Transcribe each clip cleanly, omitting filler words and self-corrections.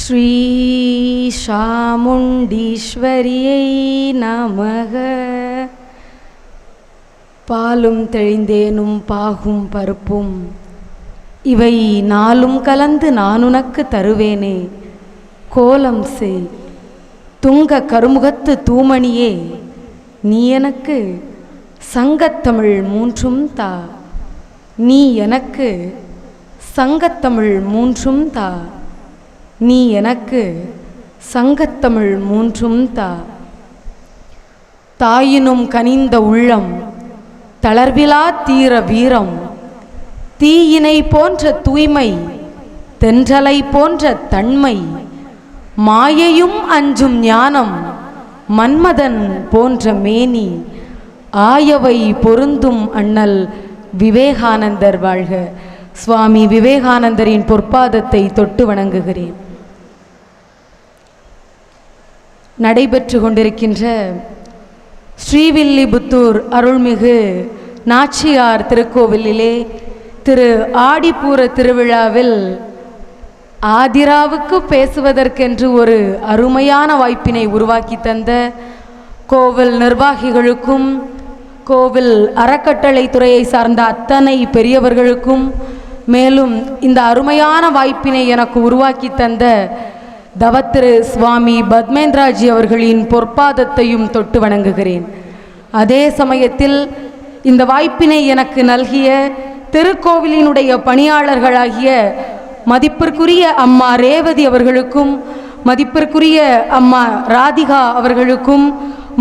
ஸ்ரீ சாமுண்டீஸ்வரியை நமக. பாலும் தெளிந்தேனும் பாகும் பருப்பும் இவை நாளும் கலந்து நானுனக்கு தருவேனே. கோலம் செய் துங்க கருமுகத்து தூமணியே, நீ எனக்கு சங்கத்தமிழ் மூன்றும் தா. நீ எனக்கு சங்கத்தமிழ் மூன்றும் தா. நீ எனக்கு சங்கத்தமிழ் மூன்றும் தா. தாயினும் கனிந்த உள்ளம், தளர்விலா தீர வீரம், தீயினை போன்ற தூய்மை, தென்றலை போன்ற தன்மை, மாயையும் அஞ்சும் ஞானம், மன்மதன் போன்ற மேனி, ஆயவை பொருந்தும் அண்ணல் விவேகானந்தர் வாழ்க. சுவாமி விவேகானந்தரின் பொற்பாதத்தை தொட்டு வணங்குகிறேன். நடைபெற்று கொண்டிருக்கின்ற ஸ்ரீவில்லிபுத்தூர் அருள்மிகு நாச்சியார் திருக்கோவிலிலே திரு ஆடிப்பூர திருவிழாவில் ஆதிராவுக்கு பேசுவதற்கென்று ஒரு அருமையான வாய்ப்பினை உருவாக்கி தந்த கோவில் நிர்வாகிகளுக்கும் கோவில் அறக்கட்டளை துறையை சார்ந்த அத்தனை பெரியவர்களுக்கும், மேலும் இந்த அருமையான வாய்ப்பினை எனக்கு உருவாக்கி தந்த தவத்திரு சுவாமி பத்மேந்திராஜி அவர்களின் பொற்பாதத்தையும் தொட்டு வணங்குகிறேன். அதே சமயத்தில் இந்த வாய்ப்பினை எனக்கு நல்கிய திருக்கோவிலினுடைய பணியாளர்களாகிய மதிப்பிற்குரிய அம்மா ரேவதி அவர்களுக்கும், மதிப்பிற்குரிய அம்மா ராதிகா அவர்களுக்கும்,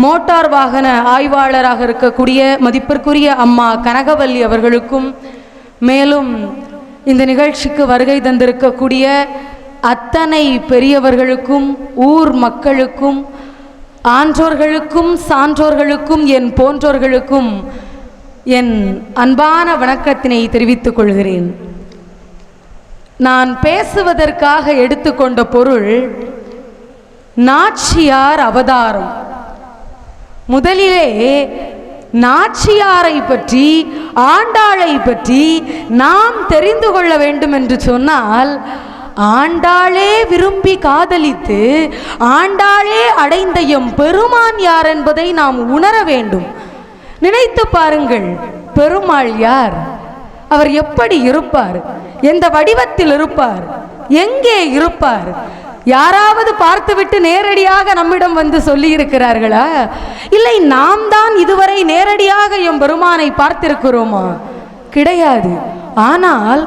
மோட்டார் வாகன ஆய்வாளராக இருக்கக்கூடிய மதிப்பிற்குரிய அம்மா கனகவல்லி அவர்களுக்கும், மேலும் இந்த நிகழ்ச்சிக்கு வருகை தந்திருக்கக்கூடிய அத்தனை பெரியவர்களுக்கும், ஊர் மக்களுக்கும், ஆன்றோர்களுக்கும், சான்றோர்களுக்கும், என் போன்றோர்களுக்கும் என் அன்பான வணக்கத்தினை தெரிவித்துக் கொள்கிறேன். நான் பேசுவதற்காக எடுத்துக்கொண்ட பொருள் நாச்சியார் அவதாரம். முதலிலே நாச்சியாரை பற்றி, ஆண்டாளை பற்றி நாம் தெரிந்து கொள்ள வேண்டும் என்று சொன்னால், ஆண்டாளே விரும்பி காதலித்து ஆண்டாளே அடைந்த எம் பெருமான் யார் என்பதை நாம் உணர வேண்டும். நினைத்து பாருங்கள், பெருமாள் யார்? அவர் எப்படி இருப்பார்? எந்த வடிவத்தில் இருப்பார்? எங்கே இருப்பார்? யாராவது பார்த்துவிட்டு நேரடியாக நம்மிடம் வந்து சொல்லி இருக்கிறார்களா? இல்லை, நாம் தான் இதுவரை நேரடியாக எம் பெருமானை பார்த்திருக்கிறோமா? கிடையாது. ஆனால்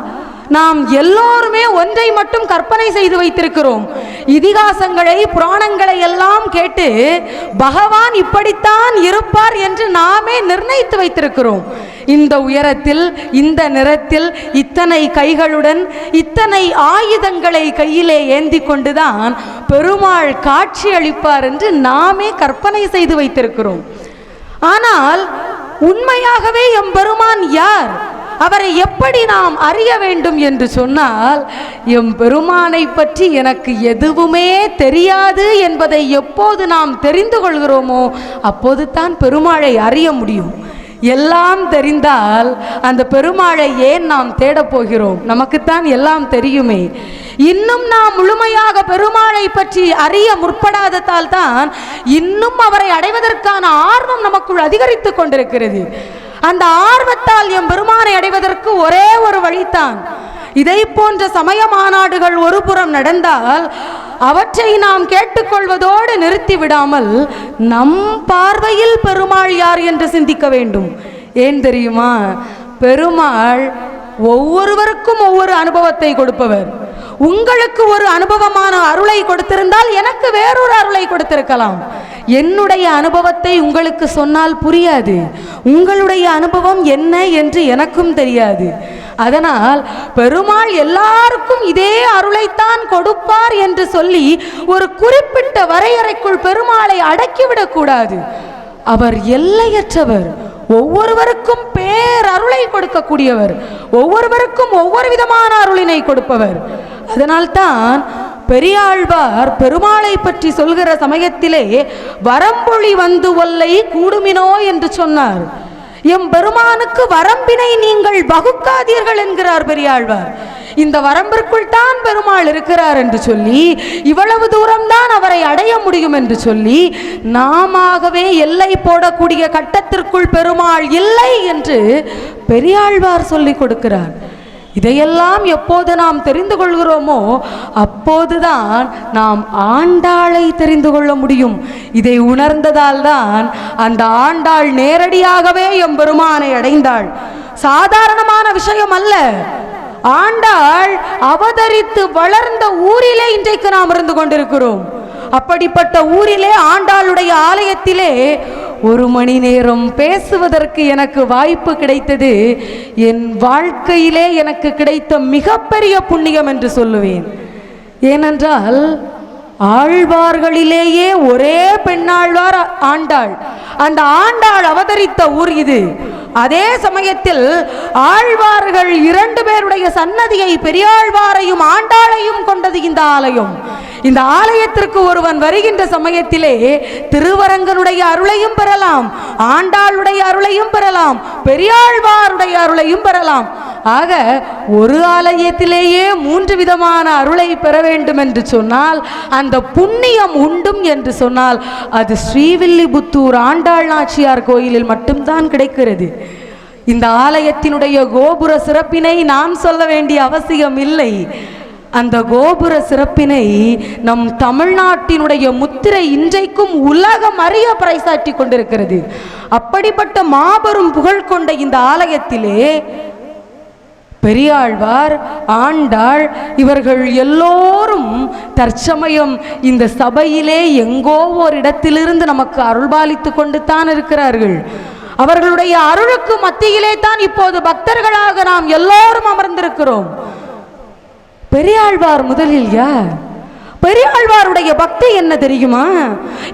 நாம் எல்லோருமே ஒன்றை மட்டும் கற்பனை செய்து வைத்திருக்கிறோம். இதிகாசங்களை, புராணங்களை எல்லாம் கேட்டு பகவான் இப்படித்தான் இருப்பார் என்று நாமே நிர்ணயித்து வைத்திருக்கிறோம். இந்த உயரத்தில், இந்த நிறத்தில், இத்தனை கைகளுடன், இத்தனை ஆயுதங்களை கையிலே ஏந்தி கொண்டுதான் பெருமாள் காட்சி அளிப்பார் என்று நாமே கற்பனை செய்து வைத்திருக்கிறோம். ஆனால் உண்மையாகவே எம் பெருமான் யார்? அவரை எப்படி நாம் அறிய வேண்டும் என்று சொன்னால், எம் பெருமானை பற்றி எனக்கு எதுவுமே தெரியாது என்பதை எப்போது நாம் தெரிந்து கொள்கிறோமோ அப்போது தான் பெருமாளை அறிய முடியும். எல்லாம் தெரிந்தால் அந்த பெருமாளை ஏன் நாம் தேடப் போகிறோம்? நமக்குத்தான் எல்லாம் தெரியுமே. இன்னும் நாம் முழுமையாக பெருமாளை பற்றி அறிய முற்படாததால் தான் இன்னும் அவரை அடைவதற்கான ஆர்வம் நமக்குள் அதிகரித்து கொண்டிருக்கிறது. அந்த ஆர்வத்தால் எம் பெருமானை அடைவதற்கு ஒரே ஒரு வழிதான். இதை போன்ற சமய மாநாடுகள் ஒரு புறம் நடந்தால் அவற்றை நாம் கேட்டுக்கொள்வதோடு நிறுத்தி விடாமல் நம் பார்வையில் பெருமாள் யார் என்று சிந்திக்க வேண்டும். ஏன் தெரியுமா? பெருமாள் ஒவ்வொருவருக்கும் ஒவ்வொரு அனுபவத்தை கொடுப்பவர். உங்களுக்கு ஒரு அனுபவமான அருளை கொடுத்திருந்தால் எனக்கு வேறொரு அருளை கொடுத்திருக்கலாம். என்னுடைய அனுபவத்தை உங்களுக்கு சொன்னால் புரியாது. உங்களுடைய அனுபவம் என்ன என்று எனக்கும் தெரியாது. அதனால் பெருமாள் எல்லாருக்கும் இதே அருளைத்தான் கொடுப்பார் என்று சொல்லி ஒரு குறிப்பிட்ட வரையறைக்குள் பெருமாளை அடக்கிவிடக்கூடாது. அவர் எல்லையற்றவர். ஒவ்வொருவருக்கும் பேரருளை கொடுக்கக்கூடியவர். ஒவ்வொருவருக்கும் ஒவ்வொரு விதமான அருளினை கொடுப்பவர். அதனால்தான் பெரியாழ்வார் பெருமாளை பற்றி சொல்கிற சமயத்திலே வரம்பொழி வந்து ஒல்லை கூடுமினோ என்று சொன்னார். எம் பெருமானுக்கு வரம்பினை நீங்கள் வகுக்காதீர்கள் என்கிறார் பெரியாழ்வார். இந்த வரம்பிற்குள் தான் பெருமாள் இருக்கிறார் என்று சொல்லி, இவ்வளவு தூரம்தான் அவரை அடைய முடியும் என்று சொல்லி, நாமவே எல்லை போடக்கூடிய கட்டத்திற்குள் பெருமாள் இல்லை என்று பெரியாழ்வார் சொல்லிக் கொடுக்கிறார். இதையெல்லாம் எப்போது நாம் தெரிந்து கொள்கிறோமோ அப்போதுதான் நாம் ஆண்டாளை தெரிந்து கொள்ள முடியும். இதை உணர்ந்ததால் தான் அந்த ஆண்டாள் நேரடியாகவே எம்பெருமானை அடைந்தாள். சாதாரணமான விஷயம் அல்ல. ஆண்டாள் அவதரித்து வளர்ந்த ஊரிலே இன்றைக்கு நாம் இருந்து கொண்டிருக்கிறோம். அப்படிப்பட்ட ஊரிலே ஆண்டாளுடைய ஆலயத்திலே 1 மணி நேரம் பேசுவதற்கு எனக்கு வாய்ப்பு கிடைத்தது என் வாழ்க்கையிலே எனக்கு கிடைத்த மிகப்பெரிய புண்ணியம் என்று சொல்லுவேன். ஏனென்றால் ஆழ்வார்களிலேயே ஒரே பெண்ணாழ்வார் ஆண்டாள். அந்த ஆண்டாள் அவதரித்த ஊர் இது. அதே சமயத்தில் ஆழ்வார்கள் 2 பேருடைய சன்னதியை, பெரியாழ்வாரையும் ஆண்டாளையும் கொண்டது இந்த ஆலயம். இந்த ஆலயத்திற்கு ஒருவன் வருகின்ற சமயத்திலே திருவரங்கனுடைய அருளையும் பெறலாம், ஆண்டாளுடைய அருளையும் பெறலாம், பெரியாழ்வாருடைய அருளையும் பெறலாம். ஆக ஒரு ஆலயத்திலேயே 3 விதமான அருளை பெற வேண்டும் என்று சொன்னால், அந்த புண்ணியம் உண்டும் என்று சொன்னால் அது ஸ்ரீவில்லிபுத்தூர் ஆண்டாள் நாச்சியார் கோயிலில் மட்டும்தான் கிடைக்கிறது. இந்த ஆலயத்தினுடைய கோபுர சிறப்பினை நான் சொல்ல வேண்டிய அவசியம் இல்லை. அந்த கோபுர சிறப்பினை நம் தமிழ்நாட்டினுடைய முத்திரை இன்றைக்கும் உலகம் அறிய பறைசாற்றி கொண்டிருக்கிறது. அப்படிப்பட்ட மாபெரும் புகழ் கொண்ட இந்த ஆலயத்திலே பெரியாழ்வார், ஆண்டாள் இவர்கள் எல்லோரும் தற்சமயம் இந்த சபையிலே எங்கோ ஒரு இடத்திலிருந்து நமக்கு அருள்பாலித்து கொண்டு தான் இருக்கிறார்கள். அவர்களுடைய அருளுக்கு மத்தியிலே தான் இப்போது பக்தர்களாக நாம் எல்லோரும் அமர்ந்திருக்கிறோம். பெரியாழ்வார் முதலில் யார்? பெரியாழ்வாருடைய பக்தி என்ன தெரியுமா?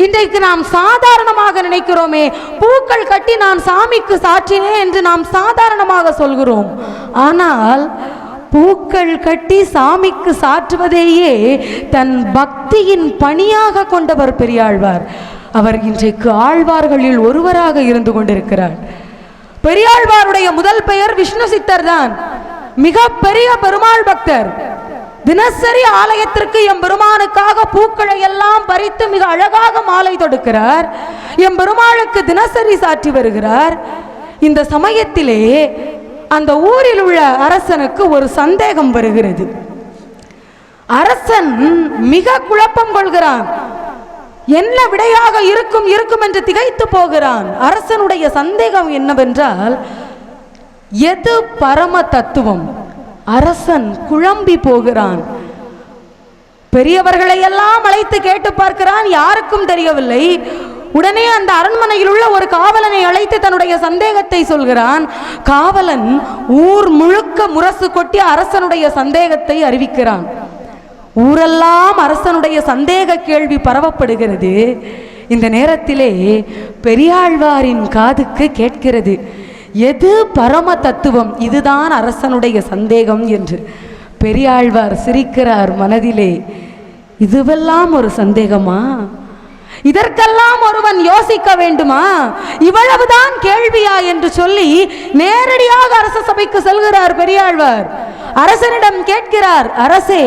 இன்றைக்கு நாம் சாதாரணமாக நினைக்கிறோமே, பூக்கள் கட்டி நான் சாமிக்கு சாற்றினேன் என்று நாம் சாதாரணமாக சொல்கிறோம். ஆனால் பூக்கள் கட்டி சாமிக்கு சாற்றுவதையே தன் பக்தியின் பணியாக கொண்டவர் பெரியாழ்வார். அவர் இன்றைக்கு ஆழ்வார்களில் ஒருவராக இருந்து கொண்டிருக்கிறார். பெரியாழ்வாருடைய முதல் பெயர் விஷ்ணு சித்தர் தான். மிக பெரிய பெருமாள் பக்தர். தினசரி ஆலயத்திற்கு எம்பெருமானுக்காக பூக்களை எல்லாம் பறித்து மிக அழகாக மாலை தொடுக்கிறார். எம்பெருமானுக்கு தினசரி சாற்றி வருகிறார். இந்த சமயத்திலே அந்த ஊரில் உள்ள அரசனுக்கு ஒரு சந்தேகம் வருகிறது. அரசன் மிக குழப்பம் கொள்கிறான். என்ன விடையாக இருக்கும் என்று திகைத்து போகிறான். அரசனுடைய சந்தேகம் என்னவென்றால், எது பரம தத்துவம்? அரசன் குழம்பி போகிறான். பெரியவர்களை எல்லாம் அழைத்து கேட்டு பார்க்கிறான், யாருக்கும் தெரியவில்லை. உடனே அந்த அரண்மனையில் உள்ள ஒரு காவலனை அழைத்து தன்னுடைய சந்தேகத்தை சொல்கிறான். காவலன் ஊர் முழுக்க முரசு கொட்டி அரசனுடைய சந்தேகத்தை அறிவிக்கிறான். ஊரெல்லாம் அரசனுடைய சந்தேக கேள்வி பரவப்படுகிறது. இந்த நேரத்திலே பெரியாழ்வாரின் காதுக்கு கேட்கிறது, எது பரம தத்துவம்? இதுதான் அரசனுடைய சந்தேகம் என்று. பெரியாழ்வார் சிரிக்கிறார் மனதிலே. இதுவெல்லாம் ஒரு சந்தேகமா? இதற்கெல்லாம் ஒருவன் யோசிக்க வேண்டுமா? இவ்வளவுதான் கேள்வியா என்று சொல்லி நேரடியாக அரச சபைக்கு செல்கிறார் பெரியாழ்வார். அரசனிடம் கேட்கிறார், அரசே,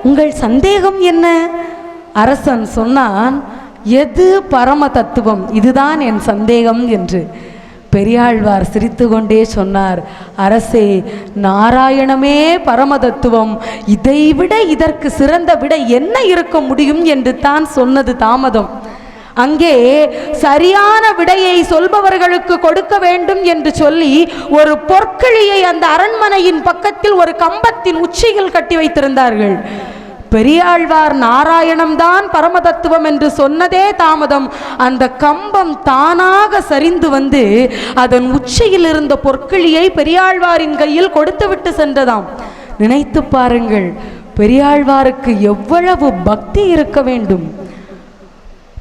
உங்கள் சந்தேகம் என்ன? அரசன் சொன்னான், எது பரம தத்துவம்? இதுதான் என் சந்தேகம் என்று. பெரியாழ்வார் சிரித்து கொண்டே சொன்னார், அரசே, நாராயணமே பரம தத்துவம். இதைவிட இதற்கு சிறந்த விட என்ன இருக்க முடியும் என்று தான் சொன்னது தாமதம். அங்கே சரியான விடையை சொல்பவர்களுக்கு கொடுக்க வேண்டும் என்று சொல்லி ஒரு பொற்கிழியை அந்த அரண்மனையின் பக்கத்தில் ஒரு கம்பத்தின் உச்சியில் கட்டி வைத்திருந்தார்கள். பெரியாழ்வார் நாராயணம்தான் பரம தத்துவம் என்று சொன்னதே தாமதம். அந்த கம்பம் தானாக சரிந்து வந்து அதன் உச்சியில் இருந்த பொற்கிழியை பெரியாழ்வாரின் கையில் கொடுத்துவிட்டு சென்றதாம். நினைத்து பாருங்கள், பெரியாழ்வாருக்கு எவ்வளவு பக்தி இருக்க வேண்டும்.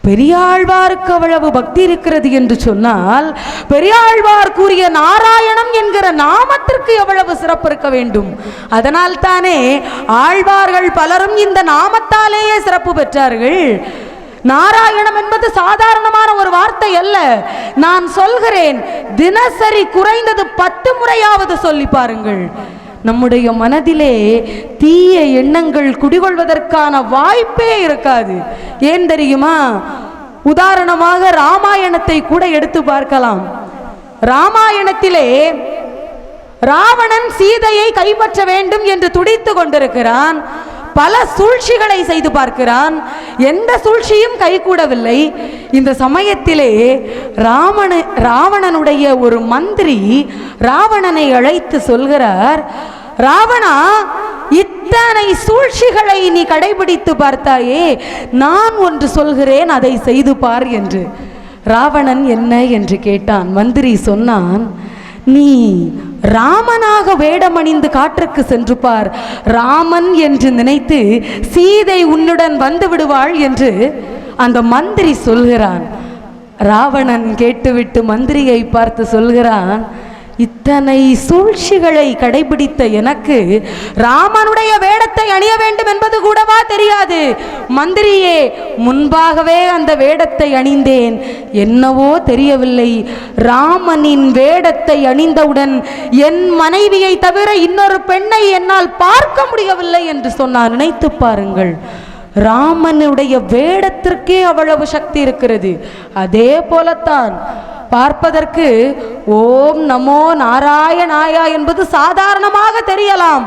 பெரியாழ்வாருக்கு அவ்வளவு பக்தி இருக்கிறது என்று சொன்னால், பெரியாழ்வார் கூறிய நாராயணம் என்கிற நாமத்திற்கு எவ்வளவு சிறப்பு இருக்க வேண்டும். அதனால் தானே ஆழ்வார்கள் பலரும் இந்த நாமத்தாலேயே சிறப்பு பெற்றார்கள். நாராயணம் என்பது சாதாரணமான ஒரு வார்த்தை அல்ல. நான் சொல்கிறேன், தினசரி குறைந்தது 10 முறையாவது சொல்லி பாருங்கள். நம்முடைய மனதிலே தீய எண்ணங்கள் குடிகொள்வதற்கான வாய்ப்பே இருக்காது. ஏன் தெரியுமா? உதாரணமாக ராமாயணத்தை கூட எடுத்து பார்க்கலாம். ராமாயணத்திலே ராவணன் சீதையை கைப்பற்ற வேண்டும் என்று துடித்து கொண்டிருக்கிறான். பல சூழ்ச்சிகளை செய்து பார்க்கிறான். எந்த சூழ்ச்சியும் கைகூடவில்லை. இந்த சமயத்திலே ராவணனுடைய ஒரு மந்திரி ராவணனை அழைத்து சொல்கிறார், ராவணா, இத்தனை சூழ்ச்சிகளை நீ கடைபிடித்து பார்த்தாயே, நான் ஒன்று சொல்கிறேன், அதை செய்து பார் என்று. ராவணன் என்ன என்று கேட்டான். மந்திரி சொன்னான், நீ ராமனாக வேடமணிந்து காற்றுக்கு சென்று பார். ராமன் என்று நினைத்து சீதை உன்னுடன் வந்து விடுவாள் என்று அந்த மந்திரி சொல்கிறான். ராவணன் கேட்டுவிட்டு மந்திரியை பார்த்து சொல்கிறான், இத்தனை சூழ்ச்சிகளை கடைபிடித்த எனக்கு ராமனுடைய வேடத்தை அணிய வேண்டும் என்பது கூடவா தெரியாது? மந்திரியே, முன்பாகவே அந்த வேடத்தை அணிந்தேன். என்னவோ தெரியவில்லை, ராமனின் வேடத்தை அணிந்தவுடன் என் மனைவியை தவிர இன்னொரு பெண்ணை என்னால் பார்க்க முடியவில்லை என்று சொன்னார். நினைத்து பாருங்கள், ராமனுடைய வேடத்திற்கே அவ்வளவு சக்தி இருக்கிறது. அதே போலத்தான் பார்ப்பதற்கு ஓம் நமோ நாராயணாயா என்பது சாதாரணமாக தெரியலாம்.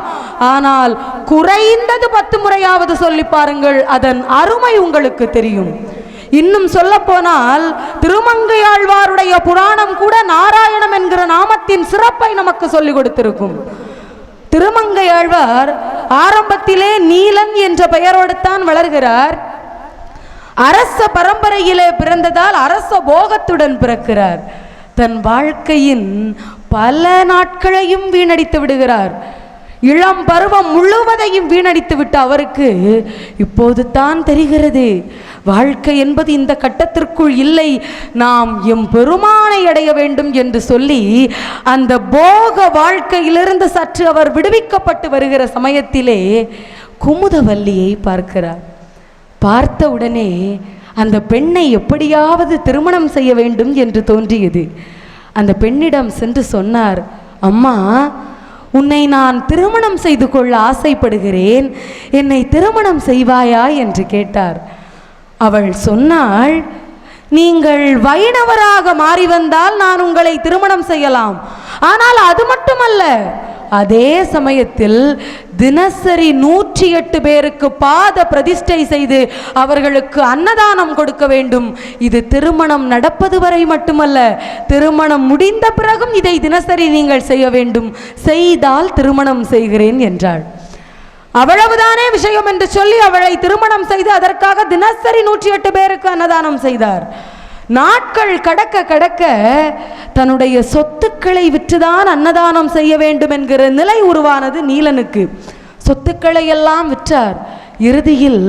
ஆனால் குறைந்தது 10 முறையாவது சொல்லி பாருங்கள், அதன் அருமை உங்களுக்கு தெரியும். இன்னும் சொல்ல போனால் திருமங்கையாழ்வாருடைய புராணம் கூட நாராயணம் என்கிற நாமத்தின் சிறப்பை நமக்கு சொல்லிக் கொடுத்திருக்கும். திருமங்கையாழ்வார் ஆரம்பத்திலே நீலன் என்ற பெயரோடு தான் வளர்கிறார். அரச பரம்பரையிலே பிறந்ததால் அரச போகத்துடன் பிறக்கிறார். தன் வாழ்க்கையின் பல நாட்களையும் வீணடித்து விடுகிறார். இளம் பருவம் முழுவதையும் வீணடித்து விட்ட அவருக்கு இப்போது தான் தெரிகிறது, வாழ்க்கை என்பது இந்த கட்டத்திற்குள் இல்லை, நாம் எம் பெருமானை அடைய வேண்டும் என்று சொல்லி அந்த போக வாழ்க்கையிலிருந்து சற்று அவர் விடுவிக்கப்பட்டு வருகிற சமயத்திலே குமுதவல்லியை பார்க்கிறார். பார்த்த உடனே அந்த பெண்ணை எப்படியாவது திருமணம் செய்ய வேண்டும் என்று தோன்றியது. அந்த பெண்ணிடம் சென்று சொன்னார், அம்மா, உன்னை நான் திருமணம் செய்து கொள்ள ஆசைப்படுகிறேன், என்னை திருமணம் செய்வாயா என்று கேட்டார். அவள் சொன்னாள், நீங்கள் வைணவராக மாறி வந்தால் நான் உங்களை திருமணம் செய்யலாம். ஆனால் அது மட்டுமல்ல, அதே சமயத்தில் தினசரி 108 பேருக்கு பாத பிரதிஷ்டை செய்து அவர்களுக்கு அன்னதானம் கொடுக்க வேண்டும். இது திருமணம் நடப்பது வரை மட்டுமல்ல, திருமணம் முடிந்த பிறகும் இதை தினசரி நீங்கள் செய்ய வேண்டும். செய்தால் திருமணம் செய்கிறேன் என்றாள். அவ்வளவுதானே விஷயம் என்று சொல்லி அவளை திருமணம் செய்து அதற்காக தினசரி 108 பேருக்கு அன்னதானம் செய்தார். நாட்கள் கடக்க கடக்க தன்னுடைய சொத்துக்களை விற்றுதான் அன்னதானம் செய்ய வேண்டும் என்கிற நிலை உருவானது நீலனுக்கு. சொத்துக்களை எல்லாம் விற்றார். இறுதியில்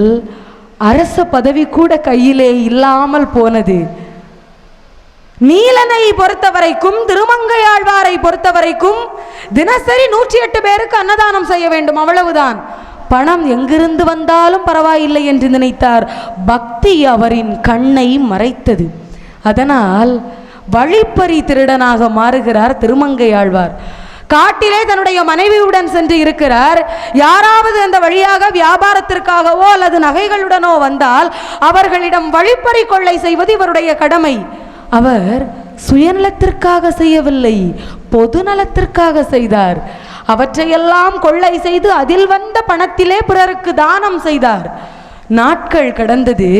அரச பதவி கூட கையிலே இல்லாமல் போனது. நீலனை பொறுத்தவரைக்கும், திருமங்கையாழ்வாரை பொறுத்தவரைக்கும் தினசரி 108 பேருக்கு அன்னதானம் செய்ய வேண்டும், அவ்வளவுதான். பணம் எங்கிருந்து வந்தாலும் பரவாயில்லை என்று நினைத்தார். பக்தி அவரின் கண்ணை மறைத்தது. அதனால் வழிப்பறி திருடனாக மாறுகிறார் திருமங்கையாழ்வார். காட்டிலே தன்னுடைய மனைவியுடன் சென்று இருக்கிறார். யாராவது அந்த வழியாக வியாபாரத்திற்காகவோ அல்லது நகைகளுடனோ வந்தால் அவர்களிடம் வழிப்பறி கொள்ளை செய்வது இவருடைய கடமை. அவர் சுயநலத்திற்காக செய்யவில்லை, பொது நலத்திற்காக செய்தார். அவற்றையெல்லாம் கொள்ளை செய்து அதில் வந்த பணத்திலே பிறருக்கு தானம் செய்தார். நாட்கள் கடந்தது.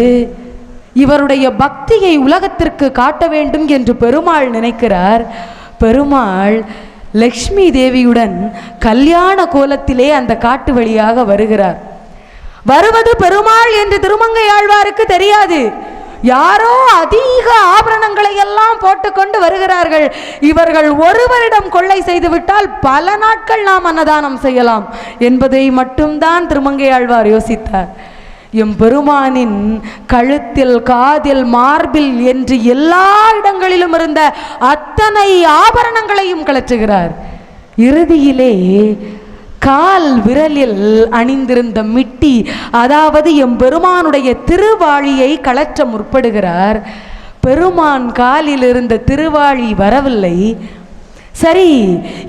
இவருடைய பக்தியை உலகத்திற்கு காட்ட வேண்டும் என்று பெருமாள் நினைக்கிறார். பெருமாள் லக்ஷ்மி தேவியுடன் கல்யாண கோலத்திலே அந்த காட்டு வழியாக வருகிறார். வருவது பெருமாள் என்று திருமங்கையாழ்வாருக்கு தெரியாது. யாரோ அதிக ஆபரணங்களை எல்லாம் போட்டுக்கொண்டு வருகிறார்கள். இவர்கள் ஒருவரிடம் கொள்ளை செய்துவிட்டால் பல நாட்கள் நாம் அன்னதானம் செய்யலாம் என்பதை மட்டும்தான் திருமங்கையாழ்வார் யோசித்தார். எம் பெருமானின் கழுத்தில், காதில், மார்பில் என்று எல்லா இடங்களிலும் இருந்த அத்தனை ஆபரணங்களையும் கழற்றுகிறார். இறுதியிலே கால் விரலில் அணிந்திருந்த மிட்டி, அதாவது எம் பெருமானுடைய திருவாளியை கழற்ற முற்படுகிறார். பெருமான் காலில் இருந்த திருவாளி வரவில்லை. சரி,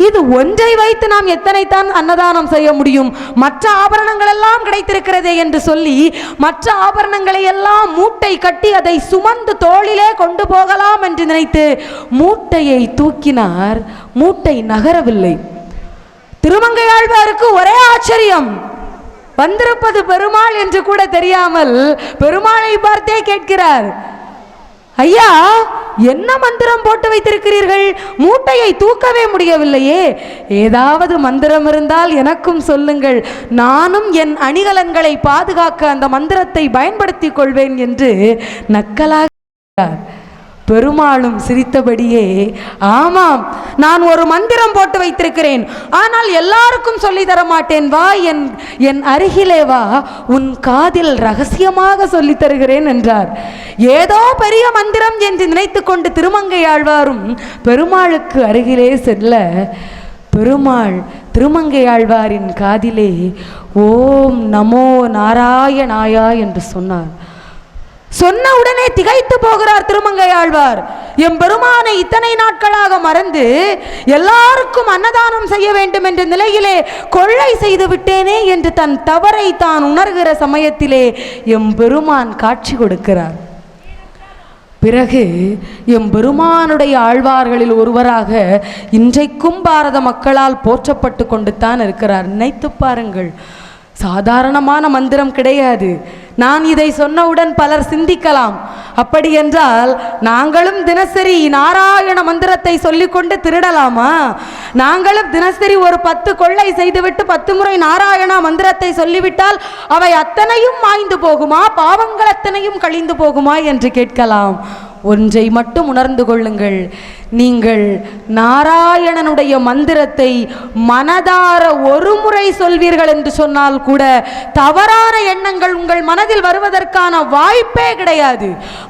இது ஒன்றை வைத்து நாம் எத்தனைத்தான் அன்னதானம் செய்ய முடியும்? மற்ற ஆபரணங்கள் எல்லாம் கிடைத்திருக்கிறதே என்று சொல்லி மற்ற ஆபரணங்களை எல்லாம் மூட்டை கட்டி அதை சுமந்து தோளிலே கொண்டு போகலாம் என்று நினைத்து மூட்டையை தூக்கினார். மூட்டை நகரவில்லை. திருமங்கையாழ்வாருக்கு ஒரே ஆச்சரியம். வந்திருப்பது பெருமாள் என்று கூட தெரியாமல் பெருமாளை பார்த்தே கேட்கிறார், ஐயா, என்ன மந்திரம் போட்டு வைத்திருக்கிறீர்கள்? மூட்டையை தூக்கவே முடியவில்லையே. ஏதாவது மந்திரம் இருந்தால் எனக்கும் சொல்லுங்கள், நானும் என் அணிகலன்களை பாதுகாக்க அந்த மந்திரத்தை பயன்படுத்திக் கொள்வேன் என்று நக்கலாக. பெருமாளும் சிரித்தபடியே, ஆமாம், நான் ஒரு மந்திரம் போட்டு வைத்திருக்கிறேன், ஆனால் எல்லாருக்கும் சொல்லி தர மாட்டேன். வா, என் அருகிலே வா, உன் காதில் ரகசியமாக சொல்லி தருகிறேன் என்றார். ஏதோ பெரிய மந்திரம் என்று நினைத்து கொண்டு திருமங்கையாழ்வாரும் பெருமாளுக்கு அருகிலே செல்ல, பெருமாள் திருமங்கையாழ்வாரின் காதிலே ஓம் நமோ நாராயணாயா என்று சொன்னார். சொன்ன உடனே திகைத்து போகிறார் திருமங்கையாழ்வார். எம் பெருமானை இத்தனை நாட்களாக மறந்து எல்லாருக்கும் அன்னதானம் செய்ய வேண்டும் என்ற நிலையிலே கொள்ளை செய்து விட்டேனே என்று தன் தவறை தான் உணர்கிற சமயத்திலே எம் பெருமான் காட்சி கொடுக்கிறார். பிறகு எம் பெருமானுடைய ஆழ்வார்களில் ஒருவராக இன்றைக்கும் பாரத மக்களால் போற்றப்பட்டு கொண்டு தான் இருக்கிறார். நினைத்து பாருங்கள், சாதாரணமான மந்திரம் கிடையாது. நான் இதை சொன்னவுடன் பலர் சிந்திக்கலாம், அப்படி என்றால் நாங்களும் தினசரி நாராயண மந்திரத்தை சொல்லிக்கொண்டு திருடலாமா? நாங்களும் தினசரி ஒரு 10 கொள்ளை செய்துவிட்டு 10 முறை நாராயணா மந்திரத்தை சொல்லிவிட்டால் அவை அத்தனையும் மாய்ந்து போகுமா? பாவங்கள் அத்தனையும் கழிந்து போகுமா என்று கேட்கலாம். ஒன்றை மட்டும் உணர்ந்து கொள்ளுங்கள், நீங்கள் நாராயணனுடைய மந்திரத்தை மனதார ஒரு முறை சொல்வீர்கள் என்று சொன்னால் கூட தவறான எண்ணங்கள் உங்கள் மனதில் வருவதற்கான வாய்ப்பே கிடையாது.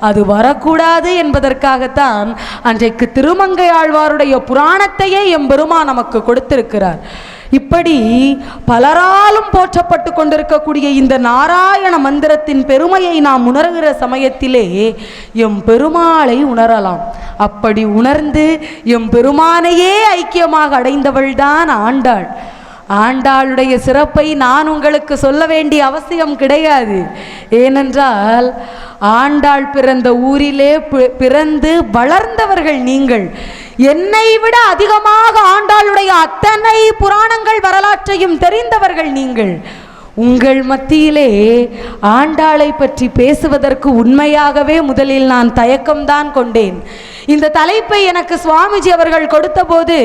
அது வரக்கூடாது என்பதற்காகத்தான் அன்றைக்கு திருமங்கையாழ்வாருடைய புராணத்தையே எம்பெருமான் நமக்கு கொடுத்திருக்கிறார். இப்படி பலராலும் போற்றப்பட்டு கொண்டிருக்கக்கூடிய இந்த நாராயண மந்திரத்தின் பெருமையை நாம் உணர்கிற சமயத்திலே எம் பெருமாளை உணரலாம். அப்படி உணர்ந்து எம் பெருமானையே ஐக்கியமாக அடைந்தவள்தான் ஆண்டாள். ஆண்டாளுடைய சிறப்பை நான் உங்களுக்கு சொல்ல வேண்டிய அவசியம் கிடையாது. ஏனென்றால் ஆண்டாள் பிறந்த ஊரிலே பிறந்து வளர்ந்தவர்கள் நீங்கள். என்னை விட அதிகமாக ஆண்டாளுடைய அத்தனை புராணங்கள் வரலாற்றையும் தெரிந்தவர்கள் நீங்கள். உங்கள் மத்தியிலே ஆண்டாளை பற்றி பேசுவதற்கு உண்மையாகவே முதலில் நான் தயக்கம்தான் கொண்டேன். இந்த தலைப்பை எனக்கு சுவாமிஜி அவர்கள் கொடுத்த போது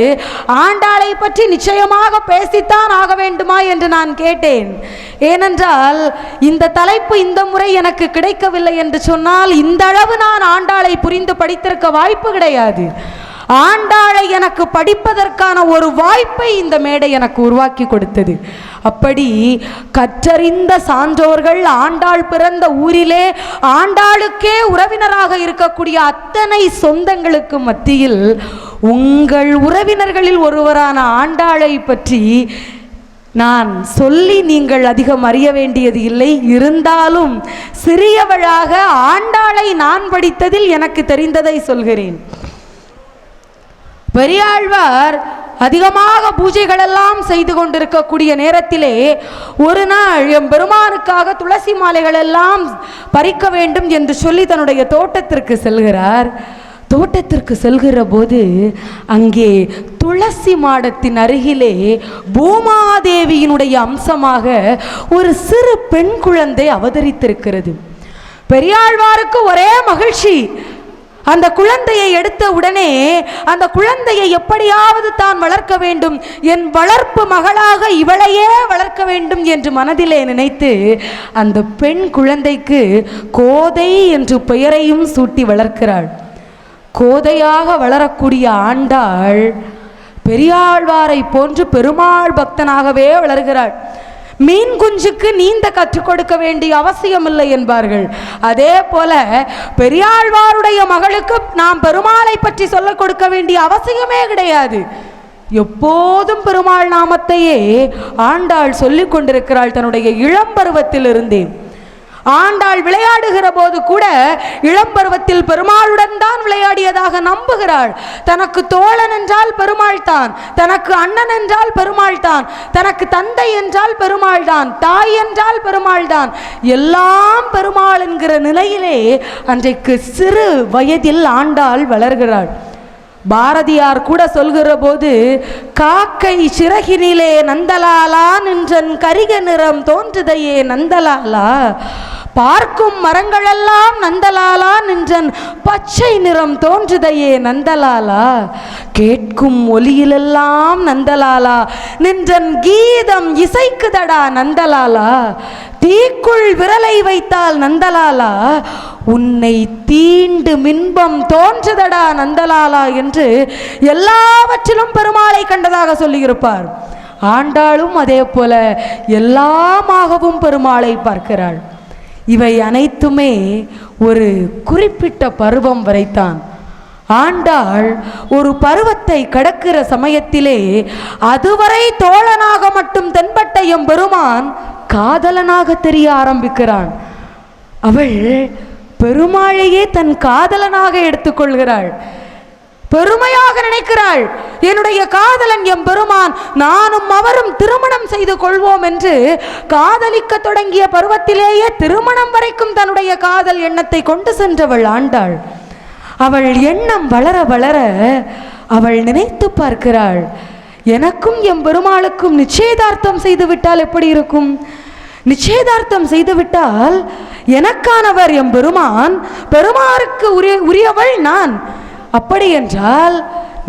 ஆண்டாளை பற்றி நிச்சயமாக பேசித்தான் ஆக வேண்டுமா என்று நான் கேட்டேன். ஏனென்றால் இந்த தலைப்பு இந்த முறை எனக்கு கிடைக்கவில்லை என்று சொன்னால் இந்த அளவு நான் ஆண்டாளை புரிந்து படித்திருக்க வாய்ப்பு கிடையாது. ஆண்டாளை எனக்கு படிப்பதற்கான ஒரு வாய்ப்பை இந்த மேடை எனக்கு உருவாக்கி கொடுத்தது. அப்படி கற்றறிந்த சான்றோர்கள் ஆண்டாள் பிறந்த ஊரிலே ஆண்டாளுக்கே உறவினராக இருக்கக்கூடிய அத்தனை சொந்தங்களுக்கு மத்தியில் உங்கள் உறவினர்களில் ஒருவரான ஆண்டாளை பற்றி நான் சொல்லி நீங்கள் அதிகம் அறிய வேண்டியது இல்லை. இருந்தாலும் சிறியவளாக ஆண்டாளை நான் படித்ததில் எனக்கு தெரிந்ததை சொல்கிறேன். பெரியாழ்வார் அதிகமாக பூஜைகள் எல்லாம் செய்து கொண்டிருக்கக்கூடிய நேரத்திலே ஒரு நாள் எம் பெருமானுக்காக துளசி மாலைகள் எல்லாம் பறிக்க வேண்டும் என்று சொல்லி தன்னுடைய தோட்டத்திற்கு செல்கிறார். தோட்டத்திற்கு செல்கிற போது அங்கே துளசி மாடத்தின் அருகிலே பூமாதேவியினுடைய அம்சமாக ஒரு சிறு பெண் குழந்தை அவதரித்திருக்கிறது. பெரியாழ்வாருக்கு ஒரே மகிழ்ச்சி. அந்த குழந்தையை எடுத்த உடனே அந்த குழந்தையை எப்படியாவது தான் வளர்க்க வேண்டும், என் வளர்ப்பு மகளாக இவளையே வளர்க்க வேண்டும் என்று மனதிலே நினைத்து அந்த பெண் குழந்தைக்கு கோதை என்று பெயரையும் சூட்டி வளர்க்கிறாள். கோதையாக வளரக்கூடிய ஆண்டாள் பெரியாழ்வாரை போன்று பெருமாள் பக்தனாகவே வளர்கிறாள். மீன் குஞ்சுக்கு நீந்த கற்றுக் கொடுக்க வேண்டிய அவசியம் இல்லை என்பார்கள். அதே போல பெரியாழ்வாருடைய மகளுக்கு நாம் பெருமாளை பற்றி சொல்லிக் கொடுக்க வேண்டிய அவசியமே கிடையாது. எப்போதும் பெருமாள் நாமத்தையே ஆண்டாள் சொல்லிக் கொண்டிருக்கிறாள் தன்னுடைய இளம் பருவத்திலிருந்தே. ஆண்டாள் விளையாடுகிற போது கூட இளம்பருவத்தில் பெருமாளுடன் தான் விளையாடியதாக நம்புகிறாள். தனக்கு தோழன் என்றால் பெருமாள் தான், தனக்கு அண்ணன் என்றால் பெருமாள் தான், தனக்கு தந்தை என்றால் பெருமாள் தான், தாய் என்றால் பெருமாள் தான், எல்லாம் பெருமாள் என்கிற நிலையிலே அன்றைக்கு சிறு வயதில் ஆண்டாள் வளர்கிறாள். பாரதியார் கூட சொல்கிற போது, காக்கை சிறகினிலே நந்தலாலா நின்றன் கரிக நிறம் தோன்றுதையே நந்தலாலா, பார்க்கும் மரங்களெல்லாம் நந்தலாலா நின்றன் பச்சை நிறம் தோன்றுதையே நந்தலாலா, கேட்கும் ஒலியிலெல்லாம் நந்தலாலா நின்றன் கீதம் இசைக்குதடா நந்தலாலா, தீக்குள் விரலை வைத்தால் நந்தலாலா உன்னை தீண்டு மின்பம் தோன்றுதடா நந்தலாலா என்று எல்லாவற்றிலும் பெருமாளை கண்டதாக சொல்லியிருப்பார். ஆண்டாளும் அதே போல எல்லாமாகவும் பெருமாளை பார்க்கிறாள். இவை அனைத்துமே ஒரு குறிப்பிட்ட பருவம் வரைத்தான். ஆண்டாள் ஒரு பருவத்தை கடக்கிற சமயத்திலே அதுவரை தோழனாக மட்டும் தென்பட்ட எம்பெருமான் காதலனாக தெரிய ஆரம்பிக்கிறான். அவள் பெருமாளையே தன் காதலனாக எடுத்துக்கொள்கிறாள். பெருமையாக நினைக்கிறாள், என்னுடைய காதலன் எம்பெருமான், நானும் அவரும் திருமணம் செய்து கொள்வோம் என்று காதலிக்க தொடங்கிய பருவத்திலேயே திருமணம் வரைக்கும் தன்னுடைய காதல் எண்ணத்தை கொண்டு சென்றவள் ஆண்டாள். அவள் எண்ணம் வளர வளர அவள் நினைத்து பார்க்கிறாள், எனக்கும் எம்பெருமாளுக்கும் நிச்சயதார்த்தம் செய்துவிட்டால் எப்படி இருக்கும்? நிச்சயதார்த்தம் செய்துவிட்டால் எனக்கானவர் எம்பெருமான், பெருமாருக்கு உரியவள் நான். அப்படி என்றால்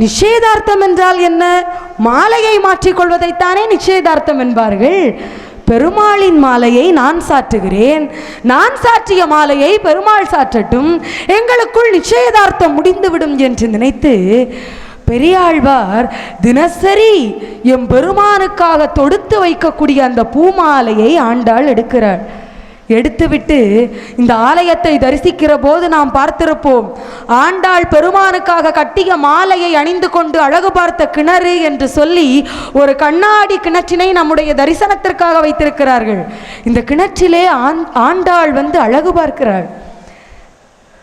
நிச்சயதார்த்தம் என்றால் என்ன? மாலையை மாற்றிக்கொள்வதைத்தானே நிச்சயதார்த்தம் என்பார்கள். பெருமாளின் மாலையை நான் சாற்றுகிறேன், நான் சாற்றிய மாலையை பெருமாள் சாற்றட்டும், எங்களுக்குள் நிச்சயதார்த்தம் முடிந்துவிடும் என்று நினைத்து பெரியாழ்வார் தினசரி எம் பெருமானுக்காக தொடுத்து வைக்கக்கூடிய அந்த பூமாலையை ஆண்டாள் எடுக்கிறாள். எடுத்துவிட்டு இந்த ஆலயத்தை தரிசிக்கிற போது நாம் பார்த்திருப்போம், ஆண்டாள் பெருமானுக்காக கட்டிய மாலையை அணிந்து கொண்டு அழகு பார்த்த கிணறு என்று சொல்லி ஒரு கண்ணாடி கிணற்றினை நம்முடைய தரிசனத்திற்காக வைத்திருக்கிறார்கள். இந்த கிணற்றிலே ஆண்டாள் வந்து அழகு பார்க்கிறாள்.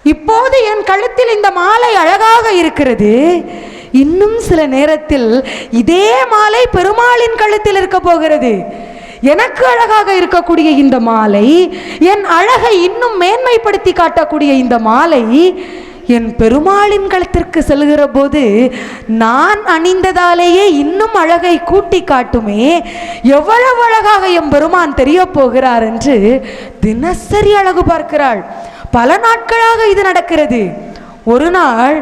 இப்போது என் கழுத்தில் இந்த மாலை அழகாக இருக்கிறது, இன்னும் சில நேரத்தில் இதே மாலை பெருமாளின் கழுத்தில் இருக்க போகிறது. எனக்கு அழகாக இருக்கக்கூடிய இந்த மாலை, என் அழகை இன்னும் மேன்மைப்படுத்தி காட்டக்கூடிய இந்த மாலை என் பெருமாளின் கழுத்திற்கு செல்கிற போது நான் அணிந்ததாலேயே இன்னும் அழகை கூட்டி காட்டுமே, எவ்வளவு அழகாக என் பெருமான் தெரிய போகிறார் என்று தினசரி அழகு பார்க்கிறாள். பல நாட்களாக இது நடக்கிறது. ஒரு நாள்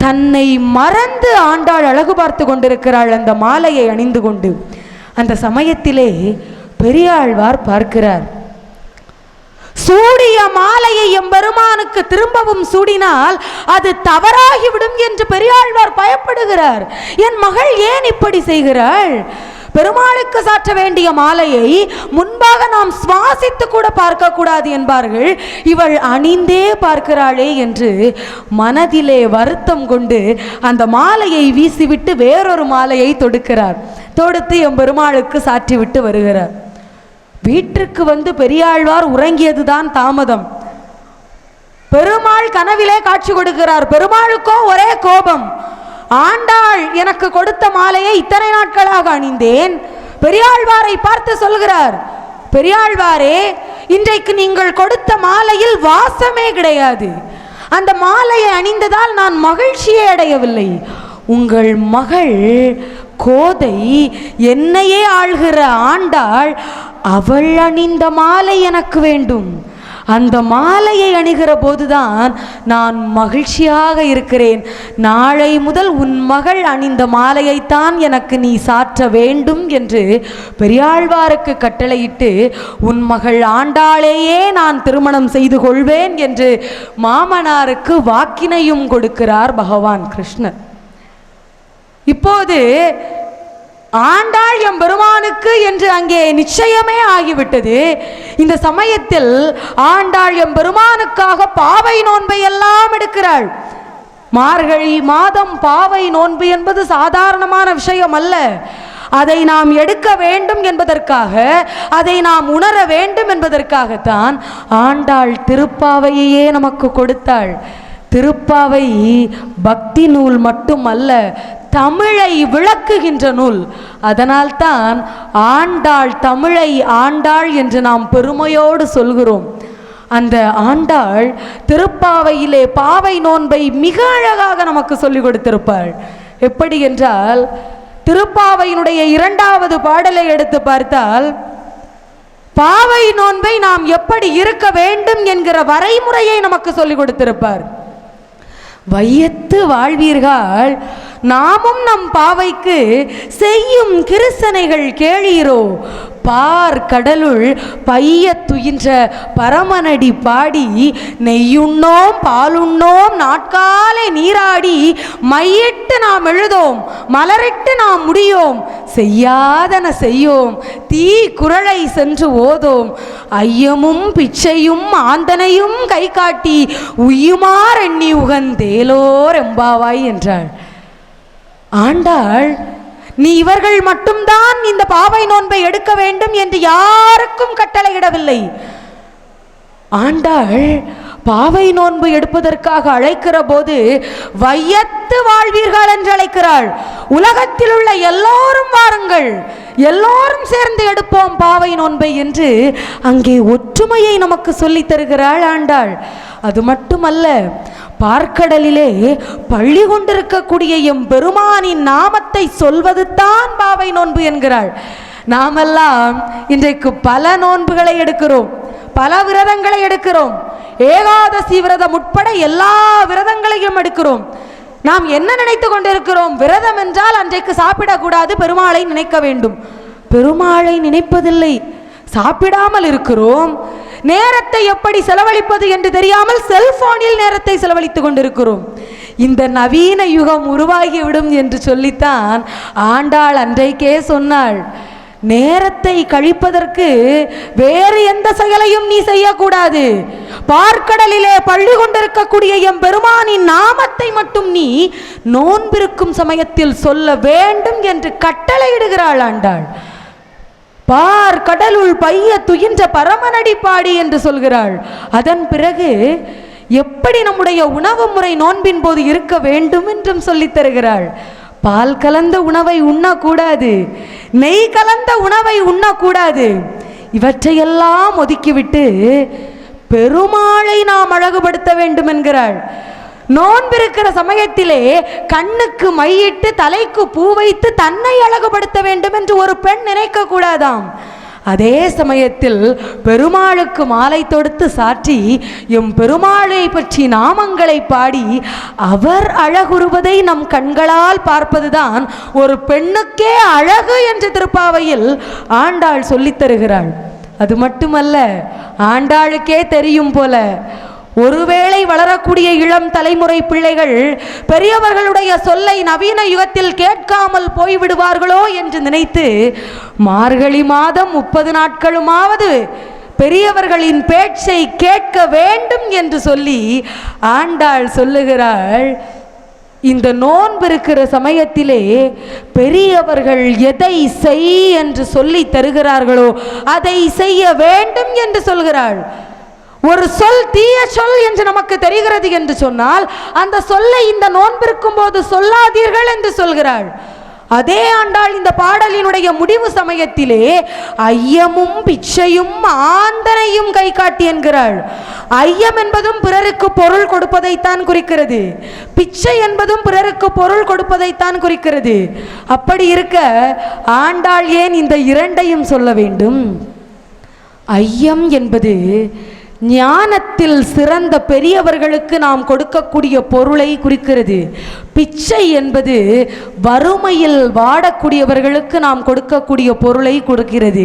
தன்னை மறந்து ஆண்டாள் அழகு பார்த்து கொண்டிருக்கிறாள் அந்த மாலையை அணிந்து கொண்டு. அந்த சமயத்திலே பெரியாழ்வார் பார்க்கிறார், சூடிய மாலையை எம்பெருமானுக்கு திரும்பவும் சூடினால் அது தவறாகிவிடும் என்று பெரியாழ்வார் பயப்படுகிறார். என் மகள் ஏன் இப்படி செய்கிறாள்? பெருமாளுக்கு சாற்ற வேண்டிய மாலையை முன்பாக நாம் சுவாசித்து கூட பார்க்க கூடாது என்பார்கள், இவள் அணிந்தே பார்க்கிறாளே என்று மனதிலே வருத்தம் கொண்டு அந்த மாலையை வீசிவிட்டு வேறொரு மாலையை தொடுக்கிறார். தொடுத்து எம் பெருமாளுக்கு சாற்றிவிட்டு வருகிறார். வீட்டிற்கு வந்து பெரியாழ்வார் உறங்கியதுதான் தாமதம். பெருமாள் கனவிலே காட்சி கொடுக்கிறார். பெருமாளுக்கோ ஒரே கோபம், ஆண்டாள் எனக்கு கொடுத்த மாலையை இத்தனை நாட்களாக அணிந்தேன். பெரியாழ்வாரை பார்த்து சொல்கிறார், பெரியாழ்வாரே, இன்றைக்கு நீங்கள் கொடுத்த மாலையில் வாசமே கிடையாது. அந்த மாலையை அணிந்ததால் நான் மகிழ்ச்சியை அடையவில்லை. உங்கள் மகள் கோதை, என்னையே ஆள்கிற ஆண்டாள், அவள் அணிந்த மாலை எனக்கு வேண்டும். அந்த மாலையை அணிகிற போதுதான் நான் மகிழ்ச்சியாக இருக்கிறேன். நாளை முதல் உன் மகள் அணிந்த மாலையைத்தான் எனக்கு நீ சாற்ற வேண்டும் என்று பெரியாழ்வாருக்கு கட்டளையிட்டு, உன் மகள் ஆண்டாளையே நான் திருமணம் செய்து கொள்வேன் என்று மாமனாருக்கு வாக்கினையும் கொடுக்கிறார் பகவான் கிருஷ்ணர். இப்போது ஆண்டாள் எம் பெருமானுக்கு என்று அங்கே நிச்சயமே ஆகிவிட்டது. இந்த சமயத்தில் ஆண்டாள் எம் பெருமானுக்காக பாவை நோன்பை எல்லாம் எடுக்கிறாள். மார்கழி மாதம் பாவை நோன்பு என்பது சாதாரணமான விஷயம் அல்ல. அதை நாம் எடுக்க வேண்டும் என்பதற்காக, அதை நாம் உணர வேண்டும் என்பதற்காகத்தான் ஆண்டாள் திருப்பாவையே நமக்கு கொடுத்தாள். திருப்பாவை பக்தி நூல் மட்டுமல்ல, தமிழை விளக்குகின்ற நூல். அதனால்தான் ஆண்டாள் தமிழை ஆண்டாள் என்று நாம் பெருமையோடு சொல்கிறோம். அந்த ஆண்டாள் திருப்பாவையிலே பாவை நோன்பை மிக அழகாக நமக்கு சொல்லிக் கொடுத்திருப்பாள். எப்படி என்றால், திருப்பாவையினுடைய 2வது பாடலை எடுத்து பார்த்தால், பாவை நோன்பை நாம் எப்படி இருக்க வேண்டும் என்கிற வரைமுறையை நமக்கு சொல்லிக் கொடுத்திருப்பார். வையத்து வாழ்வீர்கள், நாமும் நம் பாவைக்கு செய்யும் கிருசனைகள் கேளீரோ, பார் கடலுள் பைய துயின்ற பரமனடி பாடி, நெய்யுண்ணோம் பாலுண்ணோம் நாட்காலே நீராடி, மையிட்டு நாம் எழுதோம் மலரிட்டு நாம் முடியோம், செய்யாதன செய்யோம் தீ குரலை சென்று ஓதோம், ஐயமும் பிச்சையும் ஆந்தனையும் கை காட்டி உய்யுமார் எண்ணி உகந்தேலோர் எம்பாவாய் என்றாள். ஆண்டாள், நீ இவர்கள் மட்டும்தான் இந்த பாவை நோன்பை எடுக்க வேண்டும் என்று யாருக்கும் கட்டளையிடவில்லை. ஆண்டாள் பாவை நோன்பு எடுப்பதற்காக அழைக்கிற போது வையத்து வாழ்வீர்கள் என்று அழைக்கிறாள். உலகத்தில் உள்ள எல்லோரும் வாருங்கள், எல்லோரும் சேர்ந்து எடுப்போம் பாவை நோன்பை என்று அங்கே ஒற்றுமையை நமக்கு சொல்லித் தருகிறாள் ஆண்டாள். அது மட்டுமல்ல, பார்க்கடலிலே பள்ளி கொண்டிருக்கக்கூடிய எம் பெருமானின் நாமத்தை சொல்வது தான் பாவை நோன்பு என்கிறாள். நாமெல்லாம் இன்றைக்கு பல நோன்புகளை எடுக்கிறோம், பல விரதங்களை எடுக்கிறோம், ஏகாதசி விரதம் உட்பட எல்லா விரதங்களையும் எடுக்கிறோம். நாம் என்ன நினைத்து கொண்டிருக்கிறோம்? விரதம் என்றால் அன்றைக்கு சாப்பிடக்கூடாது, பெருமாளை நினைக்க வேண்டும். பெருமாளை நினைப்பதில்லை, சாப்பிடாமல் இருக்கிறோம். நேரத்தை எப்படி செலவழிப்பது என்று தெரியாமல் செல்போனில் நேரத்தை செலவழித்துக் கொண்டிருக்கிறோம். இந்த நவீன யுகம் உருவாகிவிடும் என்று சொல்லித்தான் ஆண்டாள் அன்றைக்கே சொன்னாள், நேரத்தை கழிப்பதற்கு வேறு எந்த செயலையும் நீ செய்யக்கூடாது, பார்க்கடலிலே பள்ளி கொண்டிருக்கக்கூடிய எம் பெருமானின் நாமத்தை மட்டும் நீ நோன்பிருக்கும் சமயத்தில் சொல்ல வேண்டும் என்று கட்டளையிடுகிறாள் ஆண்டாள். பார் கடலுள் பைய துயின்ற பரமனடி பாடி என்று சொல்கிறாள். அதன் பிறகு எப்படி நம்முடைய உணவு முறை நோன்பின் போது இருக்க வேண்டும் என்றும் சொல்லித் தருகிறாள். பால் கலந்த உணவை உண்ணக்கூடாது, நெய் கலந்த உணவை உண்ணக்கூடாது. இவற்றையெல்லாம் ஒதுக்கிவிட்டு பெருமாளை நாம் அழகுபடுத்த வேண்டும் என்கிறாள். நோன்பிருக்கிற சமயத்திலே கண்ணுக்கு மையிட்டு தலைக்கு பூ வைத்து தன்னை அழகுபடுத்த வேண்டும் என்று ஒரு பெண் நினைக்க கூடாதாம். அதே சமயத்தில் பெருமாளுக்கு மாலை தொடுத்து சாற்றி எம் பெருமாளை பற்றி நாமங்களை பாடி அவர் அழகுறுவதை நம் கண்களால் பார்ப்பதுதான் ஒரு பெண்ணுக்கே அழகு என்று திருப்பாவையில் ஆண்டாள் சொல்லித் தருகிறாள். அது மட்டுமல்ல, ஆண்டாளுக்கே தெரியும் போல, ஒருவேளை வளரக்கூடிய இளம் தலைமுறை பிள்ளைகள் பெரியவர்களுடைய சொல்லை நவீன யுகத்தில் கேட்காமல் போய்விடுவார்களோ என்று நினைத்து மார்கழி மாதம் 30 நாட்களுமாவது பெரியவர்களின் பேச்சை கேட்க வேண்டும் என்று சொல்லி ஆண்டாள் சொல்லுகிறாள். இந்த நோன்பு இருக்கிற சமயத்திலே பெரியவர்கள் எதை செய் என்று சொல்லி தருகிறார்களோ அதை செய்ய வேண்டும் என்று சொல்கிறாள். ஒரு சொல் தீய சொல் என்று நமக்கு தெரிகிறது என்று சொன்னால் அந்த சொல்லை இந்த நோன்பிருக்கும் போது சொல்லாதீர்கள் என்று சொல்கிறாள். அதே ஆண்டாள் இந்த பாடலினுடைய முடிவு சமயத்திலே ஐயமும் பிச்சையும் ஆந்தனையும் கை காட்டி என்கிறாள். ஐயம் என்பதும் பிறருக்கு பொருள் கொடுப்பதைத்தான் குறிக்கிறது, பிச்சை என்பதும் பிறருக்கு பொருள் கொடுப்பதைத்தான் குறிக்கிறது. அப்படி இருக்க ஆண்டாள் ஏன் இந்த இரண்டையும் சொல்ல வேண்டும்? ஐயம் என்பது ஞானத்தில் சிறந்த பெரியவர்களுக்கு நாம் கொடுக்கக்கூடிய பொருளை குறிக்கிறது. பிச்சை என்பது வறுமையில் வாடக்கூடியவர்களுக்கு நாம் கொடுக்கக்கூடிய பொருளை கொடுக்கிறது.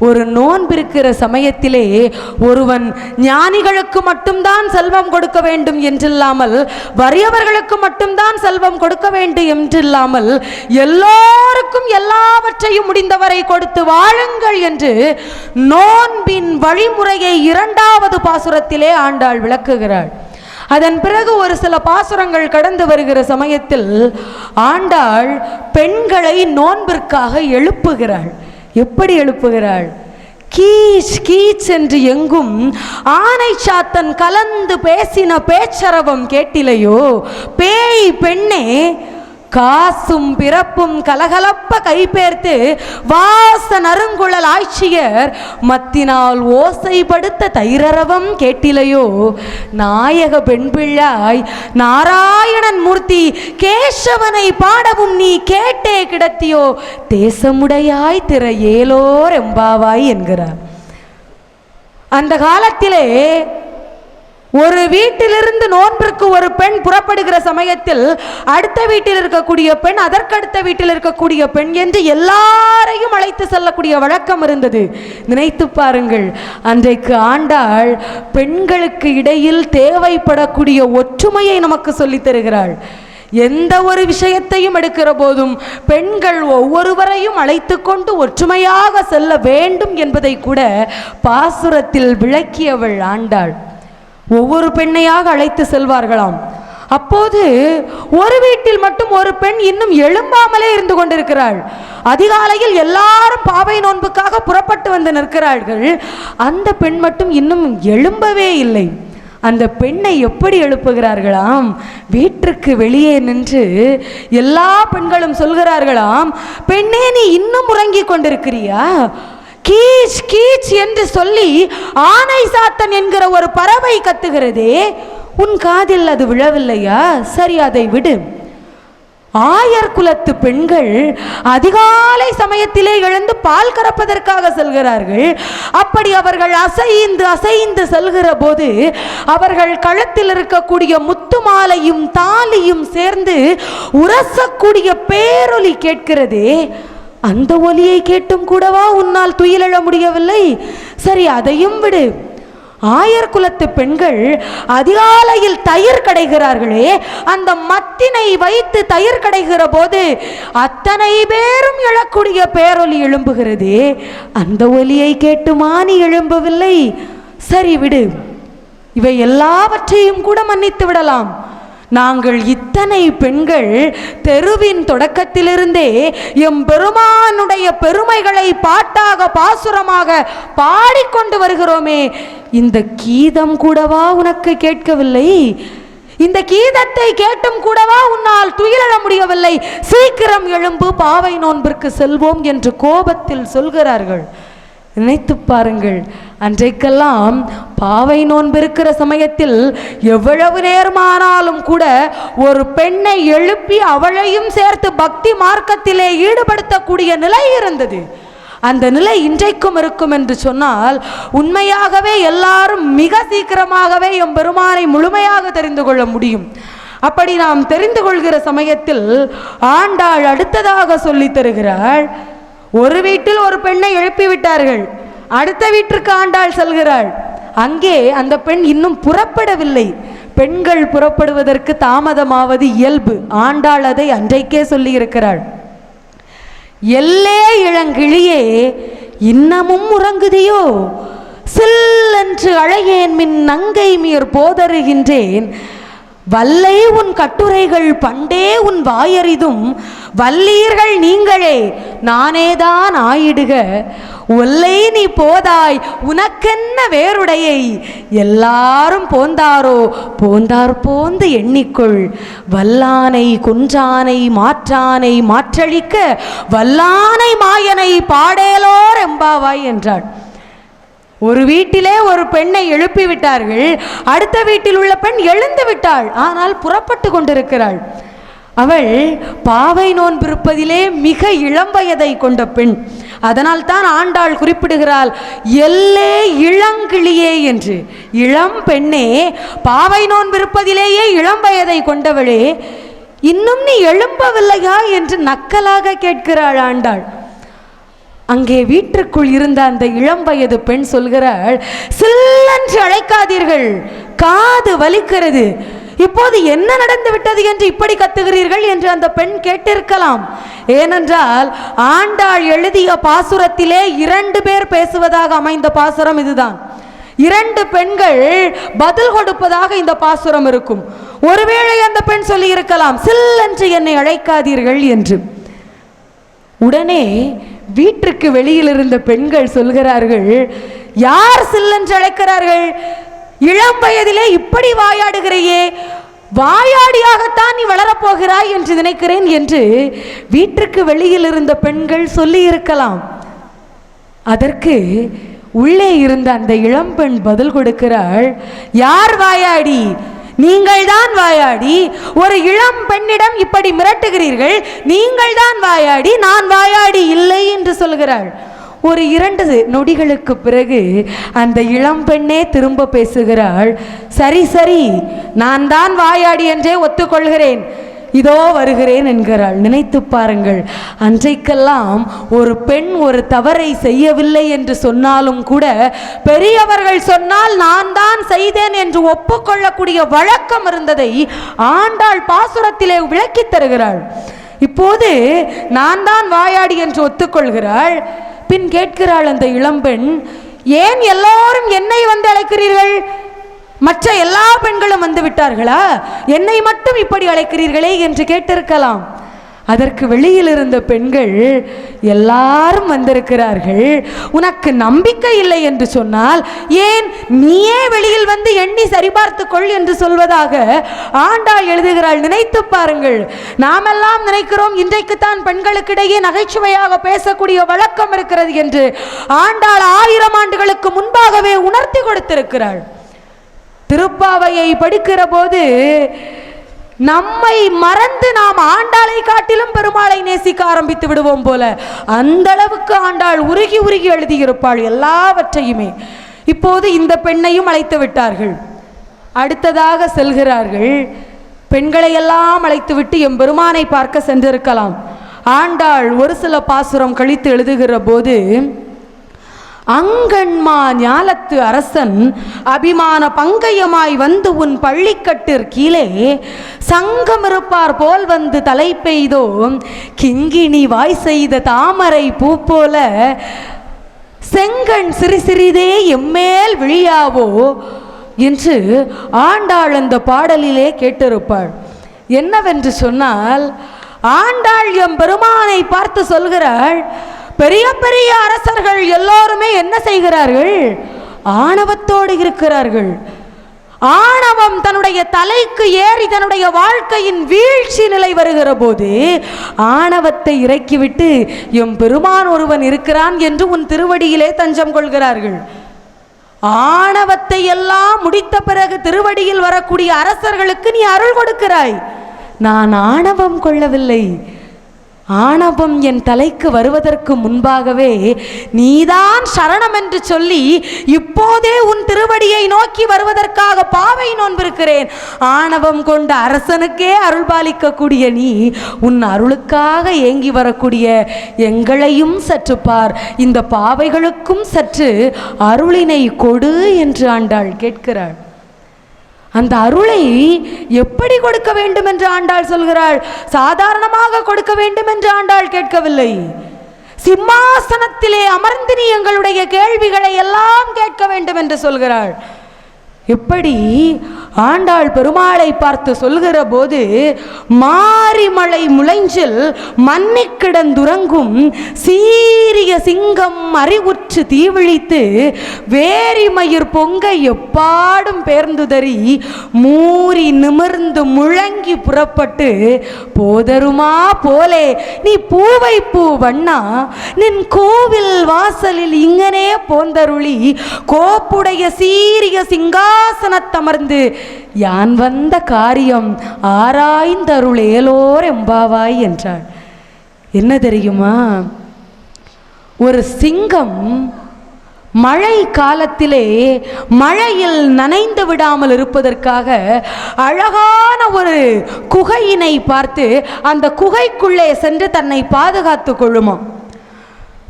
ஒரு நோன்பிருக்கிற சமயத்திலே ஒருவன் ஞானிகளுக்கு மட்டும்தான் செல்வம் கொடுக்க வேண்டும் என்றில்லாமல், வறியவர்களுக்கு மட்டும்தான் செல்வம் கொடுக்க வேண்டும் என்றில்லாமல் எல்லோருக்கும் எல்லாவற்றையும் முடிந்தவரை கொடுத்து வாழுங்கள் என்று நோன்பின் வழிமுறையை 2வது பாசுரத்திலே ஆண்டாள் விளக்குகிறாள். அதன் பிறகு ஒரு சில பாசுரங்கள் கடந்து வருகிற சமயத்தில் ஆண்டாள் பெண்களை நோன்பிற்காக எழுப்புகிறாள். எப்படி எழுப்புகிறாள்? கீச் கீச் என்று எங்கும் ஆனை சாத்தன் கலந்து பேசின பேச்சரவம் கேட்டிலையோ, பேய் பெண்ணே காசும் பிறப்பும் கலகலப்ப கைபேர்த்து வாச நறுங்குழல் ஆட்சியர் மத்தினால் ஓசைப்படுத்த தைரரவம் கேட்டிலையோ, நாயக பெண் பிள்ளாய் நாராயணன் மூர்த்தி கேசவனை பாடவும் நீ கேட்டே கிடத்தியோ, தேசமுடையாய் திற ஏலோர் எம்பாவாய் என்கிறார். அந்த காலத்திலே ஒரு வீட்டிலிருந்து நோன்பிற்கு ஒரு பெண் புறப்படுகிற சமயத்தில் அடுத்த வீட்டில் இருக்கக்கூடிய பெண், அதற்கடுத்த வீட்டில் இருக்கக்கூடிய பெண் என்று எல்லாரையும் அழைத்து செல்லக்கூடிய வழக்கம் இருந்தது. நினைத்து பாருங்கள், அன்றைக்கு ஆண்டாள் பெண்களுக்கு இடையில் தேவைப்படக்கூடிய ஒற்றுமையை நமக்கு சொல்லித் தருகிறாள். எந்த ஒரு விஷயத்தையும் எடுக்கிற போதும் பெண்கள் ஒவ்வொருவரையும் அழைத்து கொண்டு ஒற்றுமையாக செல்ல வேண்டும் என்பதை கூட பாசுரத்தில் விளக்கியவள் ஆண்டாள். ஒவ்வொரு பெண்ணையாக அழைத்து செல்வார்களாம். அப்போது ஒரு வீட்டில் மட்டும் ஒரு பெண் இன்னும் எழும்பாமலே இருந்து கொண்டிருக்கிறாள். அதிகாலையில் எல்லாரும் பாவை நோன்புக்காக புறப்பட்டு வந்து நிற்கிறார்கள். அந்த பெண் மட்டும் இன்னும் எழும்பவே இல்லை. அந்த பெண்ணை எப்படி எழுப்புகிறார்களாம்? வீட்டிற்கு வெளியே நின்று எல்லா பெண்களும் சொல்கிறார்களாம், பெண்ணே நீ இன்னும் உறங்கிக் கொண்டிருக்கிறியா? கீச் கீச் என்று சொல்லி ஆனை சாத்தன் என்கிற ஒரு பறவை கத்துகிறதே, உன் காதில் அது விழவில்லையா? சரி, அதை விடு. ஆயர் குலத்து பெண்கள் அதிகாலை சமயத்திலே எழுந்து பால் கறப்பதற்காக செல்கிறார்கள். அப்படி அவர்கள் அசைந்து அசைந்து செல்கிற போது அவர்கள் கழுத்தில் இருக்கக்கூடிய முத்து மாலையும் தாலியும் சேர்ந்து உரசக்கூடிய பேரொலி கேட்கிறதே, அந்த ஒலியை கேட்டும் கூடவா உன்னால் துயிலெழ முடியவில்லை? சரி, அதையும் விடு. ஆயர் குலத்து பெண்கள் அதிகாலையில் தயிர் கடைகிறார்களே, அந்த மத்தினை வைத்து தயிர் கடைகிற போது அத்தனை பேரும் எழக்கூடிய பேரொலி எழும்புகிறதே, அந்த ஒலியை கேட்டுமா நீ எழும்பவில்லை? சரி, விடு. இவை எல்லாவற்றையும் கூட மன்னித்து விடலாம். நாங்கள் இத்தனை பெண்கள் தெருவின் தொடக்கத்திலிருந்தே எம் பெருமானுடைய பெருமைகளை பாட்டாக பாசுரமாக பாடிக்கொண்டு வருகிறோமே, இந்த கீதம் கூடவா உனக்கு கேட்கவில்லை? இந்த கீதத்தை கேட்டும் கூடவா உன்னால் துயிலெழ முடியவில்லை? சீக்கிரம் எழும்பு, பாவை நோன்பிற்கு செல்வோம் என்று கோபத்தில் சொல்கிறார்கள். நினைத்து பாருங்கள், அன்றைக்கெல்லாம் பாவை நோன்பிருக்கிற சமயத்தில் எவ்வளவு நேரமானாலும் கூட ஒரு பெண்ணை எழுப்பி அவளையும் சேர்த்து பக்தி மார்க்கத்திலே ஈடுபடுத்தக்கூடிய நிலை இருந்தது. அந்த நிலை இன்றைக்கும் இருக்கும் என்று சொன்னால் உண்மையாகவே எல்லாரும் மிக சீக்கிரமாகவே எம் பெருமானை முழுமையாக தெரிந்து கொள்ள முடியும். அப்படி நாம் தெரிந்து கொள்கிற சமயத்தில் ஆண்டாள் அடுத்ததாக சொல்லி தருகிறாள். ஒரு வீட்டில் ஒரு பெண்ணை எழுப்பி விட்டார்கள். அடுத்த வீட்டிற்கு ஆண்டாள் செல்கிறாள். அங்கே அந்த பெண் இன்னும் புறப்படவில்லை. பெண்கள் புறப்படுவதற்கு தாமதமாவது இயல்பு. ஆண்டாள் அதை அன்றைக்கே சொல்லி இருக்கிறாள். எல்லே இளங்கிளியே, இன்னமும் உறங்குதியோ? சில்லென்று அழையேன் மின் நங்கை மீர் போதருகின்றேன். வல்லை உன் கட்டுரைகள் பண்டே உன் வாயறிதும் வல்லீர்கள் நீங்களே நானேதான் ஆயிடுக. ஒல்லை நீ போதாய் உனக்கென்ன வேறுடையை? எல்லாரும் போந்தாரோ போந்தார் போந்து எண்ணிக்கொள். வல்லானை குன்றானை மாற்றானை மாற்றழிக்க வல்லானை மாயனை பாடேலோர் எம்பாவாய் என்றாள். ஒரு வீட்டிலே ஒரு பெண்ணை எழுப்பி விட்டார்கள். அடுத்த வீட்டில் உள்ள பெண் எழுந்து விட்டாள். ஆனால் புறப்பட்டு கொண்டிருக்கிறாள். அவள் பாவை நோன்பிருப்பதிலே மிக இளம் வயதை கொண்ட பெண். அதனால் தான் ஆண்டாள் குறிப்பிடுகிறாள், எல்லே இளங்கிளியே என்று. இளம் பெண்ணே, பாவை நோன்பிருப்பதிலேயே இளம் வயதை கொண்டவளே, இன்னும் நீ எழும்பவில்லையா என்று நக்கலாக கேட்கிறாள் ஆண்டாள். அங்கே வீட்டிற்குள் இருந்த அந்த இளம் வயது பெண் சொல்கிறாள், சில்லென்று அழைக்காதீர்கள், காது வலிக்கிறது. இப்போது என்ன நடந்து விட்டது என்று இப்படி கத்துகிறீர்கள் என்று அந்த பெண் கேட்டிருக்கலாம். ஏனென்றால் ஆண்டாள் எழுதிய பாசுரத்திலே 2 பேர் பேசுவதாக அமைந்த பாசுரம் இதுதான். 2 பெண்கள் பதில் கொடுப்பதாக இந்த பாசுரம் இருக்கும். ஒருவேளை அந்த பெண் சொல்லி இருக்கலாம், சில் என்று என்னை அழைக்காதீர்கள் என்று. உடனே வீட்டிற்கு வெளியில் இருந்த பெண்கள் சொல்கிறார்கள், யார் சில் என்று அழைக்கிறார்கள்? இளம் வயதிலே இப்படி வாயாடுகிறையே, வாயாடியாகத்தான் நீ வளரப்போகிறாய் என்று நினைக்கிறேன் என்று வீட்டிற்கு வெளியில் இருந்த பெண்கள் சொல்லி இருக்கலாம். அதற்கு உள்ளே இருந்த அந்த இளம்பெண் பதில் கொடுக்கிறாள், யார் வாயாடி? நீங்கள் தான் வாயாடி. ஒரு இளம் பெண்ணிடம் இப்படி மிரட்டுகிறீர்கள், நீங்கள் தான் வாயாடி, நான் வாயாடி இல்லை என்று சொல்கிறாள். ஒரு 2 நொடிகளுக்கு பிறகு அந்த இளம் பெண்ணே திரும்ப பேசுகிறாள், சரி சரி, நான் தான் வாயாடி என்றே ஒத்துக்கொள்கிறேன், இதோ வருகிறேன் என்கிறாள். நினைத்து பாருங்கள், அன்றைக்கெல்லாம் ஒரு பெண் ஒரு தவறை செய்யவில்லை என்று சொன்னாலும் கூட பெரியவர்கள் சொன்னால் நான் தான் செய்தேன் என்று ஒப்புக்கொள்ளக்கூடிய வழக்கம் இருந்ததை ஆண்டாள் பாசுரத்திலே விளக்கி தருகிறாள். இப்போது நான் தான் வாயாடி என்று ஒத்துக்கொள்கிறாள். பின் கேட்கிறாள் அந்த இளம்பெண், ஏன் எல்லோரும் என்னை வந்து அழைக்கிறீர்கள்? மற்ற எல்லா பெண்களும் வந்து விட்டார்களா? என்னை மட்டும் இப்படி அழைக்கிறீர்களே என்று கேட்டிருக்கலாம். அதற்கு வெளியில் இருந்த பெண்கள், எல்லாரும் வந்திருக்கிறார்கள், உனக்கு நம்பிக்கை இல்லை என்று சொன்னால் ஏன் நீயே வெளியில் வந்து எண்ணி சரிபார்த்து கொள் என்று சொல்வதாக ஆண்டாள் எழுதுகிறாள். நினைத்து பாருங்கள், நாமெல்லாம் நினைக்கிறோம் இன்றைக்குத்தான் பெண்களுக்கிடையே நகைச்சுவையாக பேசக்கூடிய வழக்கம் இருக்கிறது என்று. ஆண்டாள் 1000 ஆண்டுகளுக்கு முன்பாகவே உணர்த்தி கொடுத்திருக்கிறாள். திருப்பாவையை படிக்கிற போது நம்மை மறந்து நாம் ஆண்டாளை காட்டிலும் பெருமாளை நேசிக்க ஆரம்பித்து விடுவோம் போல, அந்த அளவுக்கு ஆண்டாள் உருகி உருகி எழுதியிருப்பாள் எல்லாவற்றையுமே. இப்போது இந்த பெண்ணையும் அழைத்து விட்டார்கள். அடுத்ததாக செல்கிறார்கள். பெண்களை எல்லாம் அழைத்துவிட்டு எம்பெருமானை பார்க்க சென்றிருக்கலாம். ஆண்டாள் ஒரு சில பாசுரம் கழித்து எழுதுகிற போது, அங்கண்மா ஞாலத்து அரசன் அபிமான பங்கயமாய் வந்து உன் பள்ளிக்கட்டிற் கீழே சங்கம் இருப்பார் போல் வந்து தலை பெய்தோ கிங்கிணி வாய் செய்த தாமரை பூ போல செங்கண் சிறு சிறிதே எம்மேல் விழியாவோ என்று ஆண்டாள் அந்த பாடலிலே கேட்டிருப்பாள். என்னவென்று சொன்னால், ஆண்டாள் எம் பெருமானை பார்த்து சொல்கிறாள், பெரிய பெரிய அரசர்கள் எல்லோருமே என்ன செய்கிறார்கள்? ஆணவத்தோடு இருக்கிறார்கள். ஆணவம் தன்னுடைய தலைக்கு ஏறி தன்னுடைய வாழ்க்கையின் வீழ்ச்சி நிலை வருகிற போது ஆணவத்தை இறக்கிவிட்டு எம் பெருமான் ஒருவன் இருக்கிறான் என்று உன் திருவடியிலே தஞ்சம் கொள்கிறார்கள். ஆணவத்தை எல்லாம் முடித்த பிறகு திருவடியில் வரக்கூடிய அரசர்களுக்கு நீ அருள் கொடுக்கிறாய். நான் ஆணவம் கொள்ளவில்லை. ஆணவம் என் தலைக்கு வருவதற்கு முன்பாகவே நீதான் சரணம் என்று சொல்லி இப்போதே உன் திருவடியை நோக்கி வருவதற்காக பாவை நோன்பிருக்கிறேன். ஆணவம் கொண்ட அரசனுக்கே அருள் பாலிக்கக்கூடிய நீ உன் அருளுக்காக ஏங்கி வரக்கூடிய எங்களையும் சற்று பார், இந்த பாவைகளுக்கும் சற்று அருளினை கொடு என்று ஆண்டாள் கேட்கிறாள். அந்த அருளை எப்படி கொடுக்க வேண்டும் என்று ஆண்டாள் சொல்கிறாள். சாதாரணமாக கொடுக்க வேண்டும் என்று ஆண்டாள் கேட்கவில்லை. சிம்மாசனத்திலே அமர்ந்து நீ எங்களுடைய கேள்விகளை எல்லாம் கேட்க வேண்டும் என்று சொல்கிறாள். எப்படி ஆண்டாள் பெருமாளை பார்த்து சொல்கிற போது, மாரிமலை முளைஞ்சில் மன்னி கிடந்துறங்கும் சீரிய சிங்கம் அறிவுற்று தீவிழித்து வேரிமயிர் பொங்க எப்பாடும் பேர்ந்துதறி மூறி நிமிர்ந்து முழங்கி புறப்பட்டு போதருமா போலே நீ பூவை பூ வண்ணா நின் கோவில் வாசலில் இங்கனே போந்தருளி கோப்புடைய சீரிய சிங்காசனத்தமர்ந்து யான் வந்த காரியம் ஆராய்ந்தருளேலோர் எம்பாவாய் என்றாள். என்ன தெரியுமா, ஒரு சிங்கம் மழை காலத்திலே மழையில் நனைந்து விடாமல் இருப்பதற்காக அழகான ஒரு குகையினை பார்த்து அந்த குகைக்குள்ளே சென்று தன்னை பாதுகாத்து கொள்ளுமா.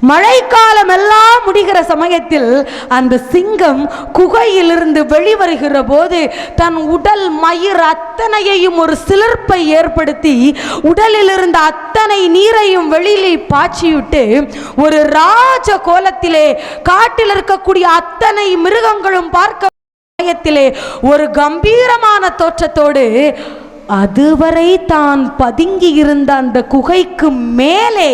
மழைக்காலம் எல்லாம் முடிகிற சமயத்தில் அந்த சிங்கம் குகையிலிருந்து வெளிவருகிற போது தன் உடல் மயிர் அத்தனையையும் ஒரு சிலிர்ப்பை ஏற்படுத்தி உடலில் இருந்த அத்தனை நீரையும் வெளியிலே பாய்ச்சிவிட்டு ஒரு ராஜ கோலத்திலே காட்டில் இருக்கக்கூடிய அத்தனை மிருகங்களும் பார்க்க சமயத்திலே ஒரு கம்பீரமான தோற்றத்தோடு அதுவரை தான் பதுங்கி இருந்த அந்த குகைக்கு மேலே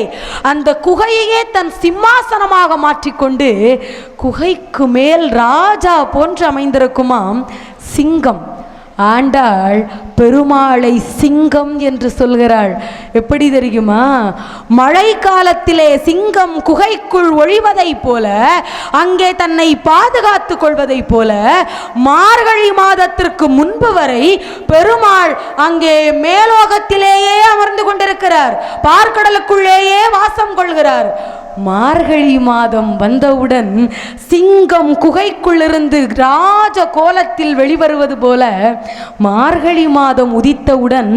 அந்த குகையையே தன் சிம்மாசனமாக மாற்றிக்கொண்டு குகைக்கு மேல் ராஜா போன்று அமைந்திருக்குமாம் சிங்கம். ஆண்டாள் பெருமாளை சிங்கம் என்று சொல்கிறாள். எப்படி தெரியுமா? மழை காலத்திலே சிங்கம் குகைக்குள் ஒழிவதை போல, அங்கே தன்னை பாதுகாத்து கொள்வதை போல, மார்கழி மாதத்திற்கு முன்பு வரை பெருமாள் அங்கே மேலோகத்திலேயே அமர்ந்து கொண்டிருக்கிறார், பார்க்கடலுக்குள்ளேயே வாசம் கொள்கிறார். மார்கழி மாதம் வந்தவுடன் சிங்கம் குகைக்குள்ளிருந்து ராஜ கோலத்தில் வெளிவருவது போல மார்கழி மாதம் உதித்தவுடன்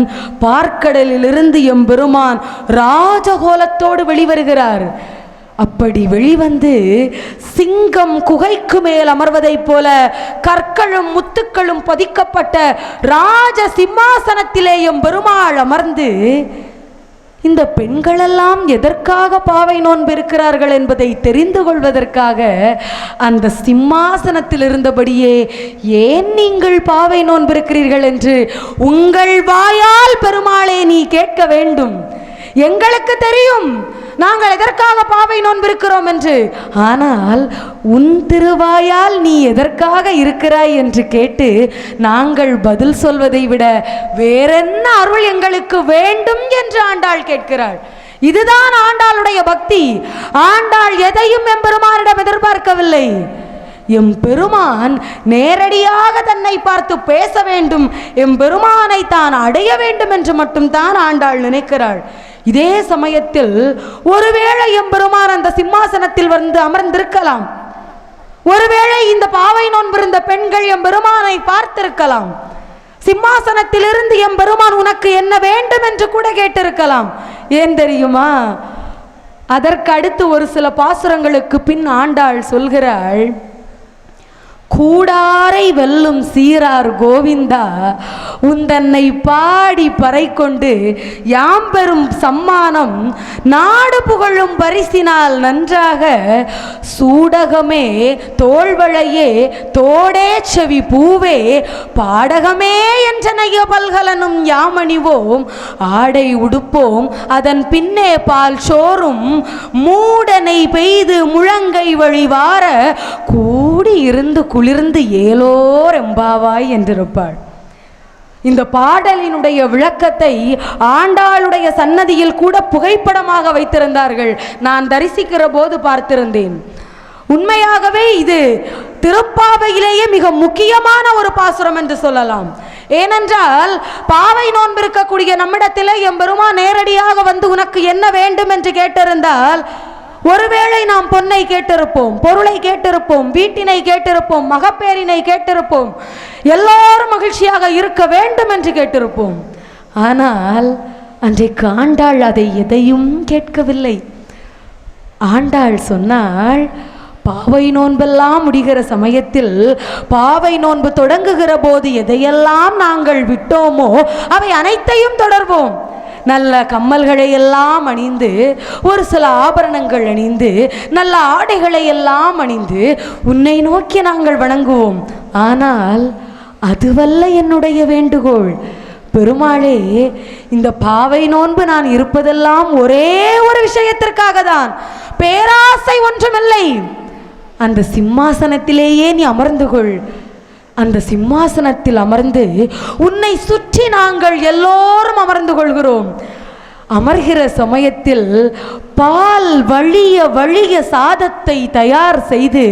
பார்க்கடலிலிருந்து எம்பெருமான் ராஜகோலத்தோடு வெளிவருகிறார். அப்படி வெளிவந்து சிங்கம் குகைக்கு மேல் அமர்வதைப் போல கற்களும் முத்துக்களும் பதிக்கப்பட்ட ராஜ சிம்மாசனத்திலே எம்பெருமாள் அமர்ந்து இந்த பெண்களெல்லாம் எதற்காக பாவை நோன்பு இருக்கிறார்கள் என்பதை தெரிந்து கொள்வதற்காக அந்த சிம்மாசனத்தில் இருந்தபடியே ஏன் நீங்கள் பாவை நோன்பு இருக்கிறீர்கள் என்று உங்கள் வாயால் பெருமாளே நீ கேட்க வேண்டும். எங்களுக்கு தெரியும் நாங்கள் எதற்காக பாவை நோன்பிருக்கிறோம் என்று, ஆனால் உன் திருவாயால் நீ எதற்காக இருக்கிறாய் என்று கேட்டு நாங்கள் பதில் சொல்வதை விட வேறென்ன அருள் எங்களுக்கு வேண்டும் என்று ஆண்டாள் கேட்கிறாள். இதுதான் ஆண்டாளுடைய பக்தி. ஆண்டாள் எதையும் எம்பெருமானிடம் எதிர்பார்க்கவில்லை. எம்பெருமான் நேரடியாக தன்னை பார்த்து பேச வேண்டும், எம்பெருமானை தான் அடைய வேண்டும் என்று மட்டும்தான் ஆண்டாள் நினைக்கிறாள். இதே சமயத்தில் ஒருவேளை எம்பெருமான் அந்த சிம்மாசனத்தில் வந்து அமர்ந்திருக்கலாம். ஒருவேளை இந்த பாவை நோன்பிருந்த பெண்கள் எம்பெருமானை பார்த்திருக்கலாம். சிம்மாசனத்திலிருந்து எம்பெருமான் உனக்கு என்ன வேண்டும் என்று கூட கேட்டிருக்கலாம். ஏன் தெரியுமா? அதற்கு அடுத்து ஒரு சில பாசுரங்களுக்கு பின் ஆண்டாள் சொல்கிறாள், கூடாரை வெல்லும் சீரார் கோவிந்தா உந்தன்னை பாடி பறை கொண்டு யாம் பெறும் சம்மானம் நாடு புகழும் பரிசினால் நன்றாக சூடகமே தோள்வளையே தோடே செவி பூவே பாடகமே என்றனைய பல்கலனும் யாமணிவோம் ஆடை உடுப்போம் அதன் பின்னே பால் சோறும் மூடனை பெய்து முழங்கை வழிவார கூடி இருந்து குளிர்ந்து ஏலோர் எம்பாவாய் என்றிருப்பாள். இந்த பாடலினுடைய விளக்கத்தை ஆண்டாளுடைய சன்னதியில் கூட புகைப்படமாக வைத்திருந்தார்கள். நான் தரிசிக்கிற போது பார்த்திருந்தேன். உண்மையாகவே இது திருப்பாவையிலேயே மிக முக்கியமான ஒரு பாசுரம் என்று சொல்லலாம். ஏனென்றால் பாவை நோன்பு இருக்கக்கூடிய நம்மிடத்திலே எம்பெருமான் நேரடியாக வந்து உனக்கு என்ன வேண்டும் என்று கேட்டிருந்தால் ஒருவேளை நாம் பொன்னை கேட்டிருப்போம், பொருளை கேட்டிருப்போம், வீட்டினை கேட்டிருப்போம், மகப்பேரினை கேட்டிருப்போம், எல்லோரும் மகிழ்ச்சியாக இருக்க வேண்டும் என்று கேட்டிருப்போம். ஆனால் அன்றைக்கு ஆண்டாள் அதை எதையும் கேட்கவில்லை. ஆண்டாள் சொன்னாள், பாவை நோன்பெல்லாம் முடிகிற சமயத்தில் பாவை நோன்பு தொடங்குகிற போது எதையெல்லாம் நாங்கள் விட்டோமோ அவை அனைத்தையும் தொடர்வோம். நல்ல கம்மல்களை எல்லாம் அணிந்து, ஒரு சில ஆபரணங்கள் அணிந்து, நல்ல ஆடைகளை எல்லாம் அணிந்து உன்னை நோக்கி நாங்கள் வணங்குவோம். ஆனால் அதுவல்ல என்னுடைய வேண்டுகோள். பெருமாளே, இந்த பாவை நோன்பு நான் இருப்பதெல்லாம் ஒரே ஒரு விஷயத்திற்காக தான், பேராசை ஒன்றுமில்லை. அந்த சிம்மாசனத்திலேயே நீ அமர்ந்து கொள். அந்த சிம்மாசனத்தில் அமர்ந்து உன்னை சுற்றி நாங்கள் எல்லோரும் அமர்ந்து கொள்கிறோம். அமர்கிற சமயத்தில் பால் வழிய வழிய சாதத்தை தயார் செய்து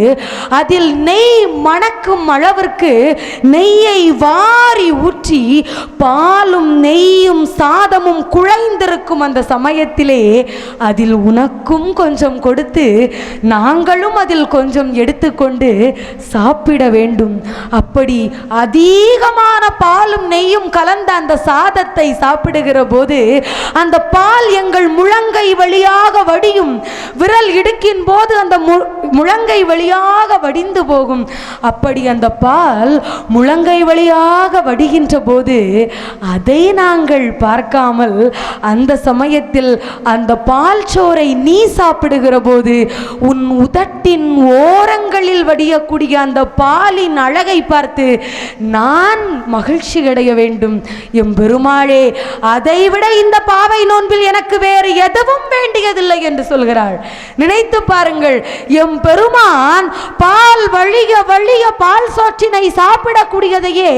அதில் நெய் மணக்கும் அளவிற்கு நெய்யை வாரி ஊற்றி பாலும் நெய்யும் சாதமும் குழைந்திருக்கும் அந்த சமயத்திலே அதில் உனக்கும் கொஞ்சம் கொடுத்து நாங்களும் அதில் கொஞ்சம் எடுத்துக்கொண்டு சாப்பிட வேண்டும். அப்படி அதிகமான பாலும் நெய்யும் கலந்த அந்த சாதத்தை சாப்பிடுகிற போது அந்த பால் எங்கள் முழங்கை வழியாக வடியும். விரல் இடுக்கின் போது அந்த முழங்கை வழியாக வடிந்து போகும். அப்படி அந்த பால் முழங்கை வழியாக வடிகின்ற போது அதை நாங்கள் பார்க்காமல் அந்த சமயத்தில் அந்த பால் சோறை நீ சாப்பிடுகிற போது உன் உதட்டின் ஓரங்களில் வடியக்கூடிய அந்த பாலின் அழகை பார்த்து நான் மகிழ்ச்சி அடைய வேண்டும். எம் பெருமாளே, அதைவிட இந்த பாவை நோன்பில் எனக்கு வேறு எதுவும் வேண்டியதில்லை என்று சொல்கிறாள். நினைத்து பாருங்கள், எம் பெருமான் பால் வழிய வழிய பால் சோற்றினை சாப்பிடக்கூடியதையே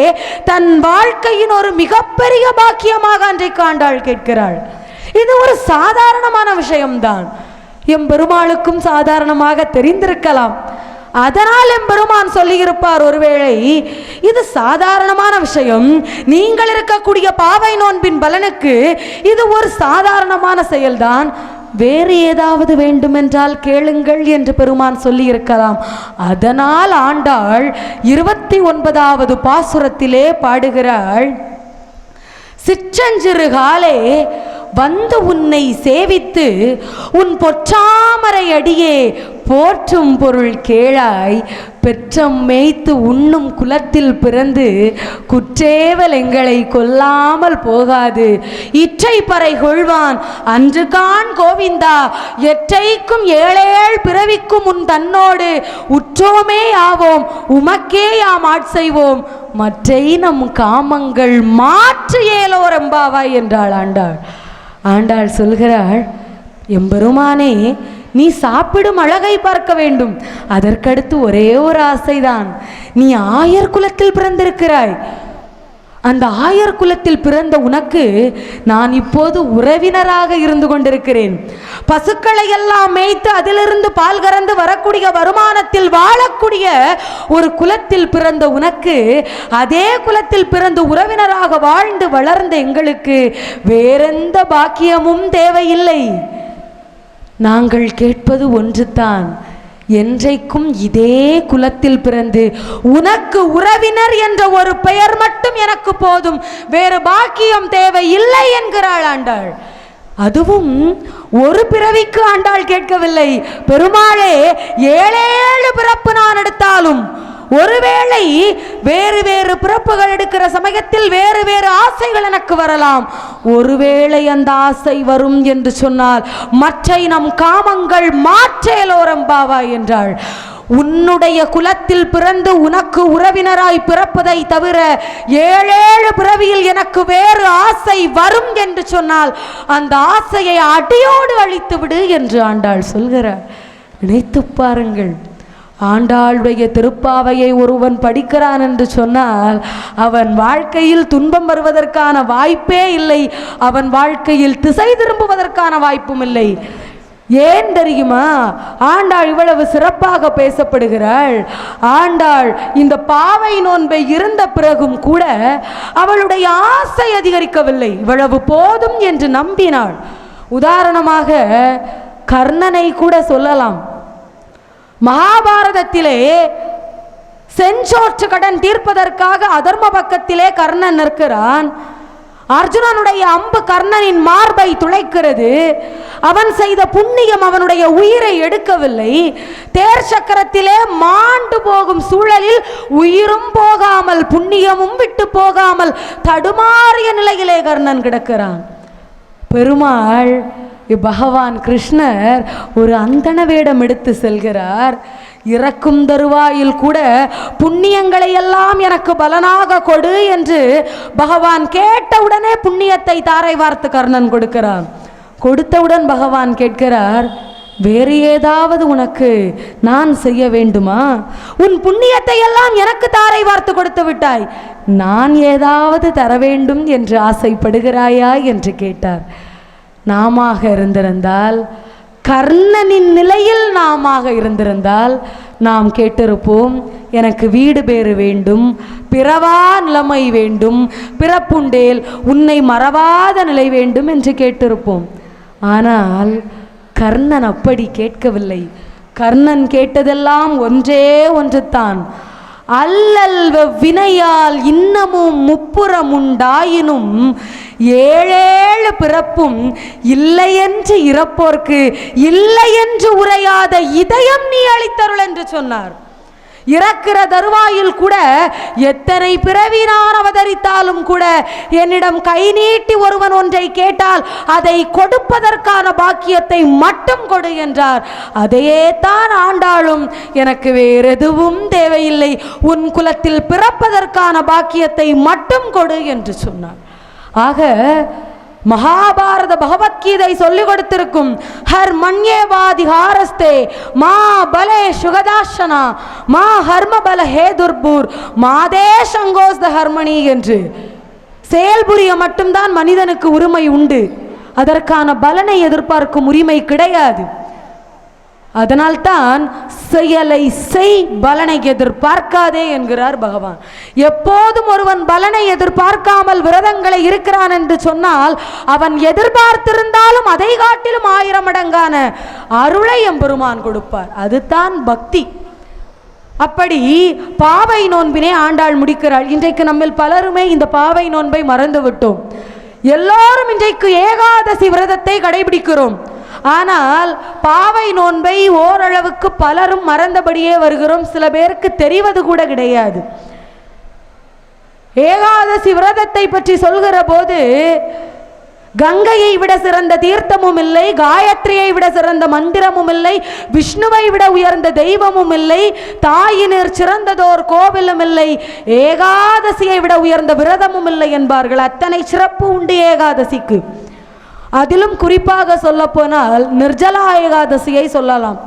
தன் வாழ்க்கையின் ஒரு மிகப்பெரிய பாக்கியமாக அன்றைக்கு ஆண்டாள் கேட்கிறாள். இது ஒரு சாதாரணமான விஷயம்தான். எம் பெருமாளுக்கும் சாதாரணமாக தெரிந்திருக்கலாம். அதனால் எம்பெருமான் சொல்லியிருப்பார், ஒருவேளை இது சாதாரணமான விஷயம், நீங்கள் இருக்கக்கூடிய பாவை நோன்பின் பலனுக்கு இது ஒரு சாதாரணமான செயல்தான், வேறு ஏதாவது வேண்டுமென்றால் கேளுங்கள் என்று பெருமான் சொல்லி இருக்கலாம். அதனால் ஆண்டாள் 29வது பாசுரத்திலே பாடுகிறாள், சிற்றஞ்சிறு காலே வந்து உன்னை சேவித்து உன் பொற்றாமரை அடியே போற்றும் பொருள் கேளாய், பெற்றம் மேய்த்து உண்ணும் குலத்தில் பிறந்து குற்றேவல் எங்களை கொல்லாமல் போகாது, இற்றை பறை கொள்வான் அன்று கான் கோவிந்தா, எற்றைக்கும் ஏழேழ் பிறவிக்கும் உன் தன்னோடு உற்றோமே ஆவோம், உமக்கே யாம் ஆட்செய்வோம், மற்றை நம் காமங்கள் மாற்று ஏலோரம்பாவாய் என்றாள் ஆண்டாள். ஆண்டாள் சொல்கிறாள், எம்பெருமானே, நீ சாப்பிடும் அழகை பார்க்க வேண்டும். அதற்கடுத்து ஒரே ஒரு ஆசைதான், நீ ஆயர் குலத்தில் பிறந்திருக்கிறாய். அந்த ஆயர் குலத்தில் பிறந்த உனக்கு நான் இப்போது உறவினராக இருந்து கொண்டிருக்கிறேன். பசுக்களை எல்லாம் மேய்த்து அதிலிருந்து பால் கறந்து வரக்கூடிய வருமானத்தில் வாழக்கூடிய ஒரு குலத்தில் பிறந்த உனக்கு அதே குலத்தில் பிறந்த உறவினராக வாழ்ந்து வளர்ந்த எங்களுக்கு வேறெந்த பாக்கியமும் தேவையில்லை. நாங்கள் கேட்பது ஒன்றுதான், என்றைக்கும் இதே குலத்தில் பிறந்து உனக்கு உறவினர் என்ற ஒரு பெயர் மட்டும் எனக்கு போதும், வேறு பாக்கியம் தேவையில்லை என்கிறாள் ஆண்டாள். அதுவும் ஒரு பிறவிக்கு ஆண்டாள் கேட்கவில்லை. பெருமாளே, 7 பிறப்பு நான் எடுத்தாலும், ஒருவேளை வேறு வேறு பிறப்புகள் எடுக்கிற சமயத்தில் வேறு வேறு ஆசைகள் எனக்கு வரலாம். ஒருவேளை அந்த ஆசை வரும் என்று சொன்னால் மற்ற நம் காமங்கள் மாற்றேலோரம்பாவா என்றாள். உன்னுடைய குலத்தில் பிறந்து உனக்கு உறவினராய் பிறப்பதை தவிர 7 பிறவியில் எனக்கு வேறு ஆசை வரும் என்று சொன்னால் அந்த ஆசையை அடியோடு அழித்து விடு என்று ஆண்டாள் சொல்கிறார். நினைத்து பாருங்கள், ஆண்டாளுடைய திருப்பாவையை ஒருவன் படிக்கிறான் என்று சொன்னால் அவன் வாழ்க்கையில் துன்பம் வருவதற்கான வாய்ப்பே இல்லை, அவன் வாழ்க்கையில் திசை திரும்புவதற்கான வாய்ப்பும் இல்லை. ஏன் தெரியுமா? ஆண்டாள் இவ்வளவு சிறப்பாக பேசப்படுகிறாள். ஆண்டாள் இந்த பாவை நோன்பை இருந்த பிறகும் கூட அவளுடைய ஆசை அதிகரிக்கவில்லை, இவ்வளவு போதும் என்று நம்பினாள். உதாரணமாக கர்ணனை கூட சொல்லலாம். மகாபாரதத்திலே செஞ்சோற்று கடன் தீர்ப்பதற்காக அதர்ம பக்கத்திலே கர்ணன் நிற்கிறான். அர்ஜுனனுடைய அம்பு கர்ணனின் மார்பை துளைக்கிறது. அவன் செய்த புண்ணியம் அவனுடைய உயிரை எடுக்கவில்லை. தேர் சக்கரத்திலே மாண்டு போகும் சூழலில் உயிரும் போகாமல் புண்ணியமும் விட்டு போகாமல் தடுமாறிய நிலையிலே கர்ணன் கிடக்கிறான். பெருமாள் பகவான் கிருஷ்ணர் ஒரு அந்தண வேடம் எடுத்து செல்கிறார். இறக்கும் தருவாயில் கூட புண்ணியங்களை எல்லாம் எனக்கு பலனாக கொடு என்று பகவான் கேட்டவுடனே புண்ணியத்தை தாரை வார்த்து கர்ணன் கொடுக்கிறார். கொடுத்தவுடன் பகவான் கேட்கிறார், வேறு ஏதாவது உனக்கு நான் செய்ய வேண்டுமா? உன் புண்ணியத்தை எல்லாம் எனக்கு தாரை வார்த்து கொடுத்து விட்டாய், நான் ஏதாவது தர வேண்டும் என்று ஆசைப்படுகிறாயா என்று கேட்டார். நாமாக இருந்திருந்தால், கர்ணனின் நிலையில் நாமாக இருந்திருந்தால் நாம் கேட்டிருப்போம், எனக்கு வீடு பேறு வேண்டும், பிறவா நிலைமை வேண்டும், பிறப்புண்டேல் உன்னை மறவாத நிலை வேண்டும் என்று கேட்டிருப்போம். ஆனால் கர்ணன் அப்படி கேட்கவில்லை. கர்ணன் கேட்டதெல்லாம் ஒன்றே ஒன்றுதான், அல்லல் வினையால் இன்னமும் முப்புறம் உண்டாயினும் ஏழேழு பிறப்பும் இல்லை என்று இறப்போர்க்கு இல்லை என்று உரையாத இதயம் நீ அளித்தருள் என்று சொன்னார். இறக்கிற தருவாயில் கூட எத்தனை பிறவி நான் அவதரித்தாலும் கூட என்னிடம் கை நீட்டி ஒருவன் ஒன்றை கேட்டால் அதை கொடுப்பதற்கான பாக்கியத்தை மட்டும் கொடு என்றார். அதையே தான் ஆண்டாளும் எனக்கு வேறு எதுவும் தேவையில்லை, உன் குலத்தில் பிறப்பதற்கான பாக்கியத்தை மட்டும் கொடு என்று சொன்னார். ஆக மகாபாரத பகவத்கீதை சொல்லிக் கொடுத்திருக்கும் ஹர் மன்யேவாதி ஹாரஸ்தே மா பலே சுகதாசனா மா ஹர்ம பல ஹே துர்பூர் மாதே சங்கோஸ் த ஹர்மணி என்று செயல்புரிய மட்டும்தான் மனிதனுக்கு உரிமை உண்டு, அதற்கான பலனை எதிர்பார்க்கும் உரிமை கிடையாது. அதனால்தான் செயலை செய் பலனை எதிர்பார்க்காதே என்கிறார் பகவான். எப்போதும் ஒருவன் பலனை எதிர்பார்க்காமல் விரதங்களை இருக்கிறான் என்று சொன்னால் அவன் எதிர்பார்த்திருந்தாலும் அதை காட்டிலும் 1000 மடங்கான அருளை எம்பெருமான் கொடுப்பார். அதுதான் பக்தி. அப்படி பாவை நோன்பினை ஆண்டாள் முடிக்கிறாள். இன்றைக்கு நம்மில் பலருமே இந்த பாவை நோன்பை மறந்து விட்டோம். எல்லோரும் இன்றைக்கு ஏகாதசி விரதத்தை கடைபிடிக்கிறோம். ஆனால் பாவை நோன்பை ஓரளவுக்கு பலரும் மறந்தபடியே வருகிறோம். சில பேருக்கு தெரிவது கூட கிடையாது. ஏகாதசி விரதத்தை பற்றி சொல்கிற போது கங்கையை விட சிறந்த தீர்த்தமும் இல்லை, காயத்ரியை விட சிறந்த மந்திரமும் இல்லை, விஷ்ணுவை விட உயர்ந்த தெய்வமும் இல்லை, தாயினர் சிறந்ததோர் கோவிலும் இல்லை, ஏகாதசியை விட உயர்ந்த விரதமும் இல்லை என்பார்கள். அத்தனை சிறப்பு உண்டு ஏகாதசிக்கு. அதிலும் குறிப்பாக சொல்ல போனால் நிர்ஜலா ஏகாதசியை சொல்லலாம்.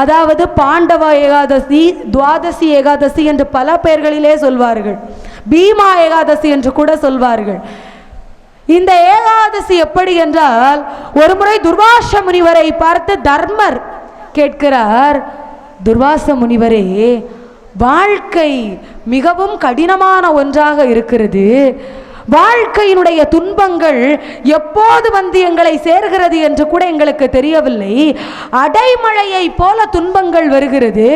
அதாவது பாண்டவ ஏகாதசி, துவாதசி ஏகாதசி என்று பல பெயர்களிலே சொல்வார்கள். பீமா ஏகாதசி என்று கூட சொல்வார்கள். இந்த ஏகாதசி எப்படி என்றால், ஒரு முறை துர்வாச முனிவரை பார்த்து தர்மர் கேட்கிறார், துர்வாச முனிவரே, வாழ்க்கை மிகவும் கடினமான ஒன்றாக இருக்கிறது, வாழ்க்கையினுடைய துன்பங்கள் எப்போது வந்து எங்களை சேர்கிறது என்று கூட எங்களுக்கு தெரியவில்லை, அடைமழையை போல துன்பங்கள் வருகிறது,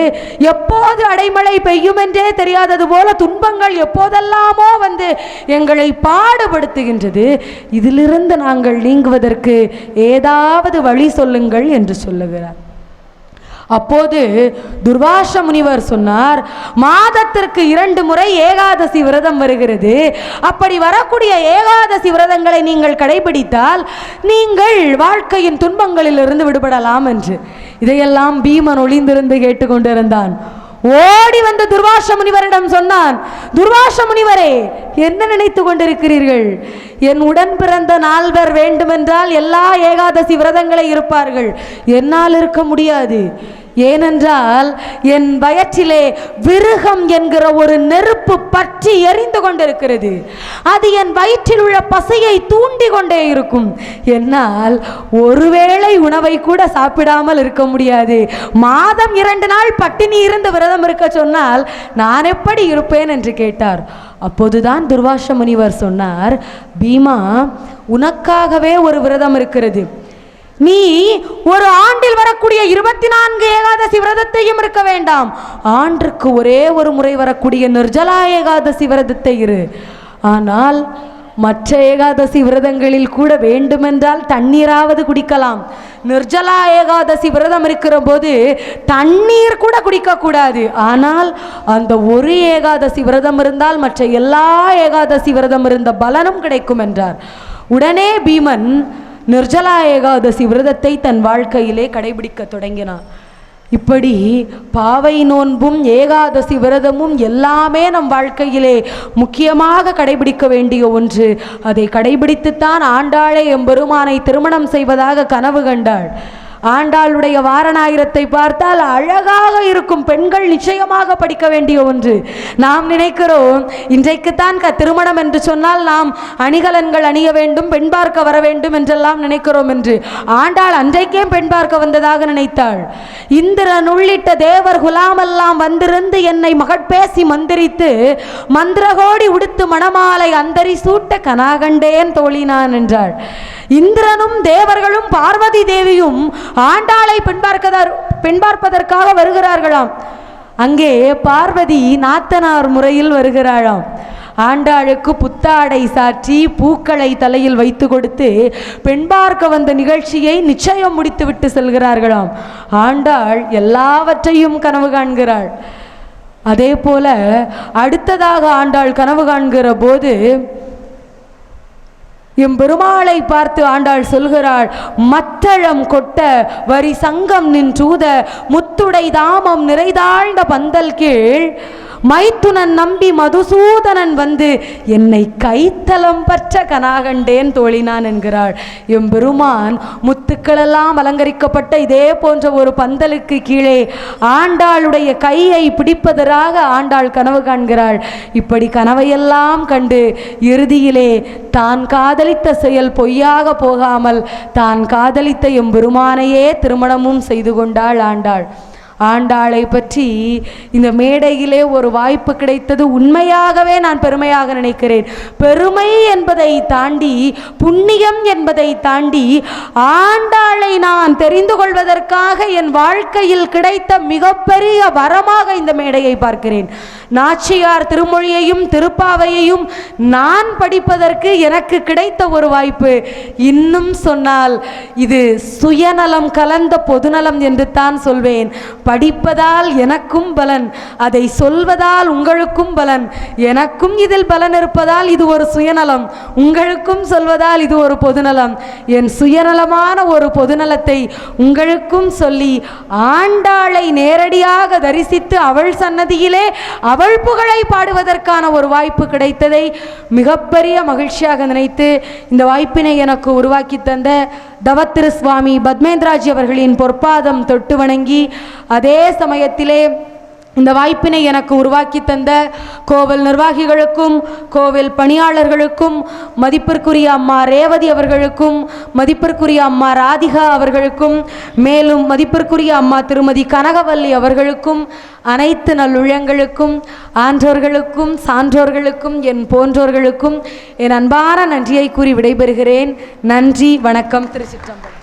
எப்போது அடைமழை பெய்யும் என்றே தெரியாதது போல துன்பங்கள் எப்போதெல்லாமோ வந்து எங்களை பாடுபடுத்துகின்றது, இதிலிருந்து நாங்கள் நீங்குவதற்கு ஏதாவது வழி சொல்லுங்கள் என்று சொல்லுகிறார். அப்போது துர்வாச முனிவர் சொன்னார், மாதத்திற்கு 2 முறை ஏகாதசி விரதம் வருகிறது, அப்படி வரக்கூடிய ஏகாதசி விரதங்களை நீங்கள் கடைபிடித்தால் நீங்கள் வாழ்க்கையின் துன்பங்களிலிருந்து விடுபடலாம் என்று. இதையெல்லாம் பீமன் ஒளிந்திருந்து கேட்டுக்கொண்டிருந்தான். ஓடி வந்து துர்வாச முனிவரிடம் சொன்னான், துர்வாச முனிவரே, என்ன நினைத்து கொண்டிருக்கிறீர்கள்? என் உடன் பிறந்த 4 வேண்டுமென்றால் எல்லா ஏகாதசி விரதங்களை இருப்பார்கள், என்னால் இருக்க முடியாது. ஏனென்றால் என் வயிற்றிலே விருகம் என்கிற ஒரு நெருப்பு பற்றி எரிந்து கொண்டிருக்கிறது, அது என் வயிற்றில் உள்ள பசையை தூண்டி கொண்டே இருக்கும், என்னால் ஒருவேளை உணவை கூட சாப்பிடாமல் இருக்க முடியாது. மாதம் 2 நாள் பட்டினி இருந்து விரதம் இருக்க சொன்னால் நான் எப்படி இருப்பேன் என்று கேட்டார். அப்போதுதான் துர்வாச முனிவர் சொன்னார், பீமா, உனக்காகவே ஒரு விரதம் இருக்கிறது. நீ ஒரு ஆண்டில் வரக்கூடிய 24 ஏகாதசி விரதத்தையும் இருக்க வேண்டாம், ஆண்டுக்கு ஒரே ஒரு முறை வரக்கூடிய நிர்ஜலா ஏகாதசி விரதத்தை இரு. ஆனால் மற்ற ஏகாதசி விரதங்களில் கூட வேண்டுமென்றால் தண்ணீராவது குடிக்கலாம். நிர்ஜலா ஏகாதசி விரதம் இருக்கிற போது தண்ணீர் கூட குடிக்க கூடாது. ஆனால் அந்த ஒரு ஏகாதசி விரதம் இருந்தால் மற்ற எல்லா ஏகாதசி விரதம் இருந்த பலனும் கிடைக்கும் என்றார். உடனே பீமன் நிர்ஜலா ஏகாதசி விரதத்தை தன் வாழ்க்கையிலே கடைபிடிக்க தொடங்கினான். இப்படி பாவை நோன்பும் ஏகாதசி விரதமும் எல்லாமே நம் வாழ்க்கையிலே முக்கியமாக கடைபிடிக்க வேண்டிய ஒன்று. அதை கடைபிடித்துத்தான் ஆண்டாளே எம்பெருமானை திருமணம் செய்வதாக கனவு கண்டாள். ஆண்டாளுடைய வாரணாயிரத்தை பார்த்தால் அழகாக இருக்கும். பெண்கள் நிச்சயமாக படிக்க வேண்டிய ஒன்று. நாம் நினைக்கிறோம் இன்றைக்குத்தான் திருமணம் என்று சொன்னால் நாம் அணிகலன்கள் அணிய வேண்டும், பெண் பார்க்க வர வேண்டும் என்றெல்லாம் நினைக்கிறோம் என்று. ஆண்டாள் அன்றைக்கே பெண் பார்க்க வந்ததாக நினைத்தாள். இந்திரன் உள்ளிட்ட தேவர் குலாமெல்லாம் வந்திருந்து என்னை மகட்பேசி மந்திரித்து மந்திரகோடி உடுத்து மணமாலை அந்தரி சூட்ட கனாகண்டேன் தோழினான் என்றாள். இந்திரனும் தேவர்களும் பார்வதி தேவியும் ஆண்டாளை பெண் பார்ப்பதற்காக வருகிறார்களாம். அங்கே பார்வதி நாத்தனார் முறையில் வருகிறாளாம். ஆண்டாளுக்கு புத்தாடை சாற்றி பூக்களை தலையில் வைத்து கொடுத்து பெண் பார்க்க வந்த நிகழ்ச்சியை நிச்சயம் முடித்துவிட்டு செல்கிறார்களாம். ஆண்டாள் எல்லாவற்றையும் கனவு காண்கிறாள். அதே போல அடுத்ததாக ஆண்டாள் கனவு காண்கிற போது எம்பெருமாளை பார்த்து ஆண்டாள் சொல்கிறாள், மத்தளம் கொட்ட வரி சங்கம் நின்றூத முத்துடை தாமம் நிறைதாழ்ந்த பந்தல் கீழ் மைத்துனன் நம்பி மதுசூதனன் வந்து என்னை கைத்தலம் பற்ற கனாகண்டேன் தோழினான் என்கிறாள். எம்பெருமான் முத்துக்களெல்லாம் அலங்கரிக்கப்பட்ட இதே போன்ற ஒரு பந்தலுக்கு கீழே ஆண்டாளுடைய கையை பிடிப்பதற்காக ஆண்டாள் கனவு காண்கிறாள். இப்படி கனவையெல்லாம் கண்டு இறுதியிலே தான் காதலித்த செயல் பொய்யாக போகாமல் தான் காதலித்த எம்பெருமானையே திருமணமும் செய்து கொண்டாள் ஆண்டாள். ஆண்டாளை பற்றி இந்த மேடையிலே ஒரு வாய்ப்பு கிடைத்தது உண்மையாகவே நான் பெருமையாக நினைக்கிறேன். பெருமை என்பதை தாண்டி, புண்ணியம் என்பதை தாண்டி, ஆண்டாளை நான் தெரிந்து கொள்வதற்காக என் வாழ்க்கையில் கிடைத்த மிகப்பெரிய வரமாக இந்த மேடையை பார்க்கிறேன். நாச்சியார் திருமொழியையும் திருப்பாவையையும் நான் படிப்பதற்கு எனக்கு கிடைத்த ஒரு வாய்ப்பு. இன்னும் சொன்னால் இது சுயநலம் கலந்த பொதுநலம் என்று தான் சொல்வேன். படிப்பதால் எனக்கும் பலன், அதை சொல்வதால் உங்களுக்கும் பலன். எனக்கும் இதில் பலன் இருப்பதால் இது ஒரு சுயநலம், உங்களுக்கும் சொல்வதால் இது ஒரு பொதுநலம். என் சுயநலமான ஒரு பொதுநலத்தை உங்களுக்கும் சொல்லி ஆண்டாளை நேரடியாக தரிசித்து அவள் சன்னதியிலே அவள் புகழை பாடுவதற்கான ஒரு வாய்ப்பு கிடைத்ததை மிகப்பெரிய மகிழ்ச்சியாக நினைத்து இந்த வாய்ப்பினை எனக்கு உருவாக்கி தந்த தவத்திரு சுவாமி பத்மேந்திராஜி அவர்களின் பொற்பாதம் தொட்டு வணங்கி, அதே சமயத்திலே இந்த வாய்ப்பினை எனக்கு உருவாக்கி தந்த கோவில் நிர்வாகிகளுக்கும் கோவில் பணியாளர்களுக்கும் மதிப்பிற்குரிய அம்மா ரேவதி அவர்களுக்கும் மதிப்பிற்குரிய அம்மா ராதிகா அவர்களுக்கும் மேலும் மதிப்பிற்குரிய அம்மா திருமதி கனகவல்லி அவர்களுக்கும் அனைத்து நல்லுள்ளங்களுக்கும் ஆன்றோர்களுக்கும் சான்றோர்களுக்கும் என் போன்றோர்களுக்கும் என் அன்பான நன்றியை கூறி விடைபெறுகிறேன். நன்றி, வணக்கம். திருச்சிற்றம்பலம்.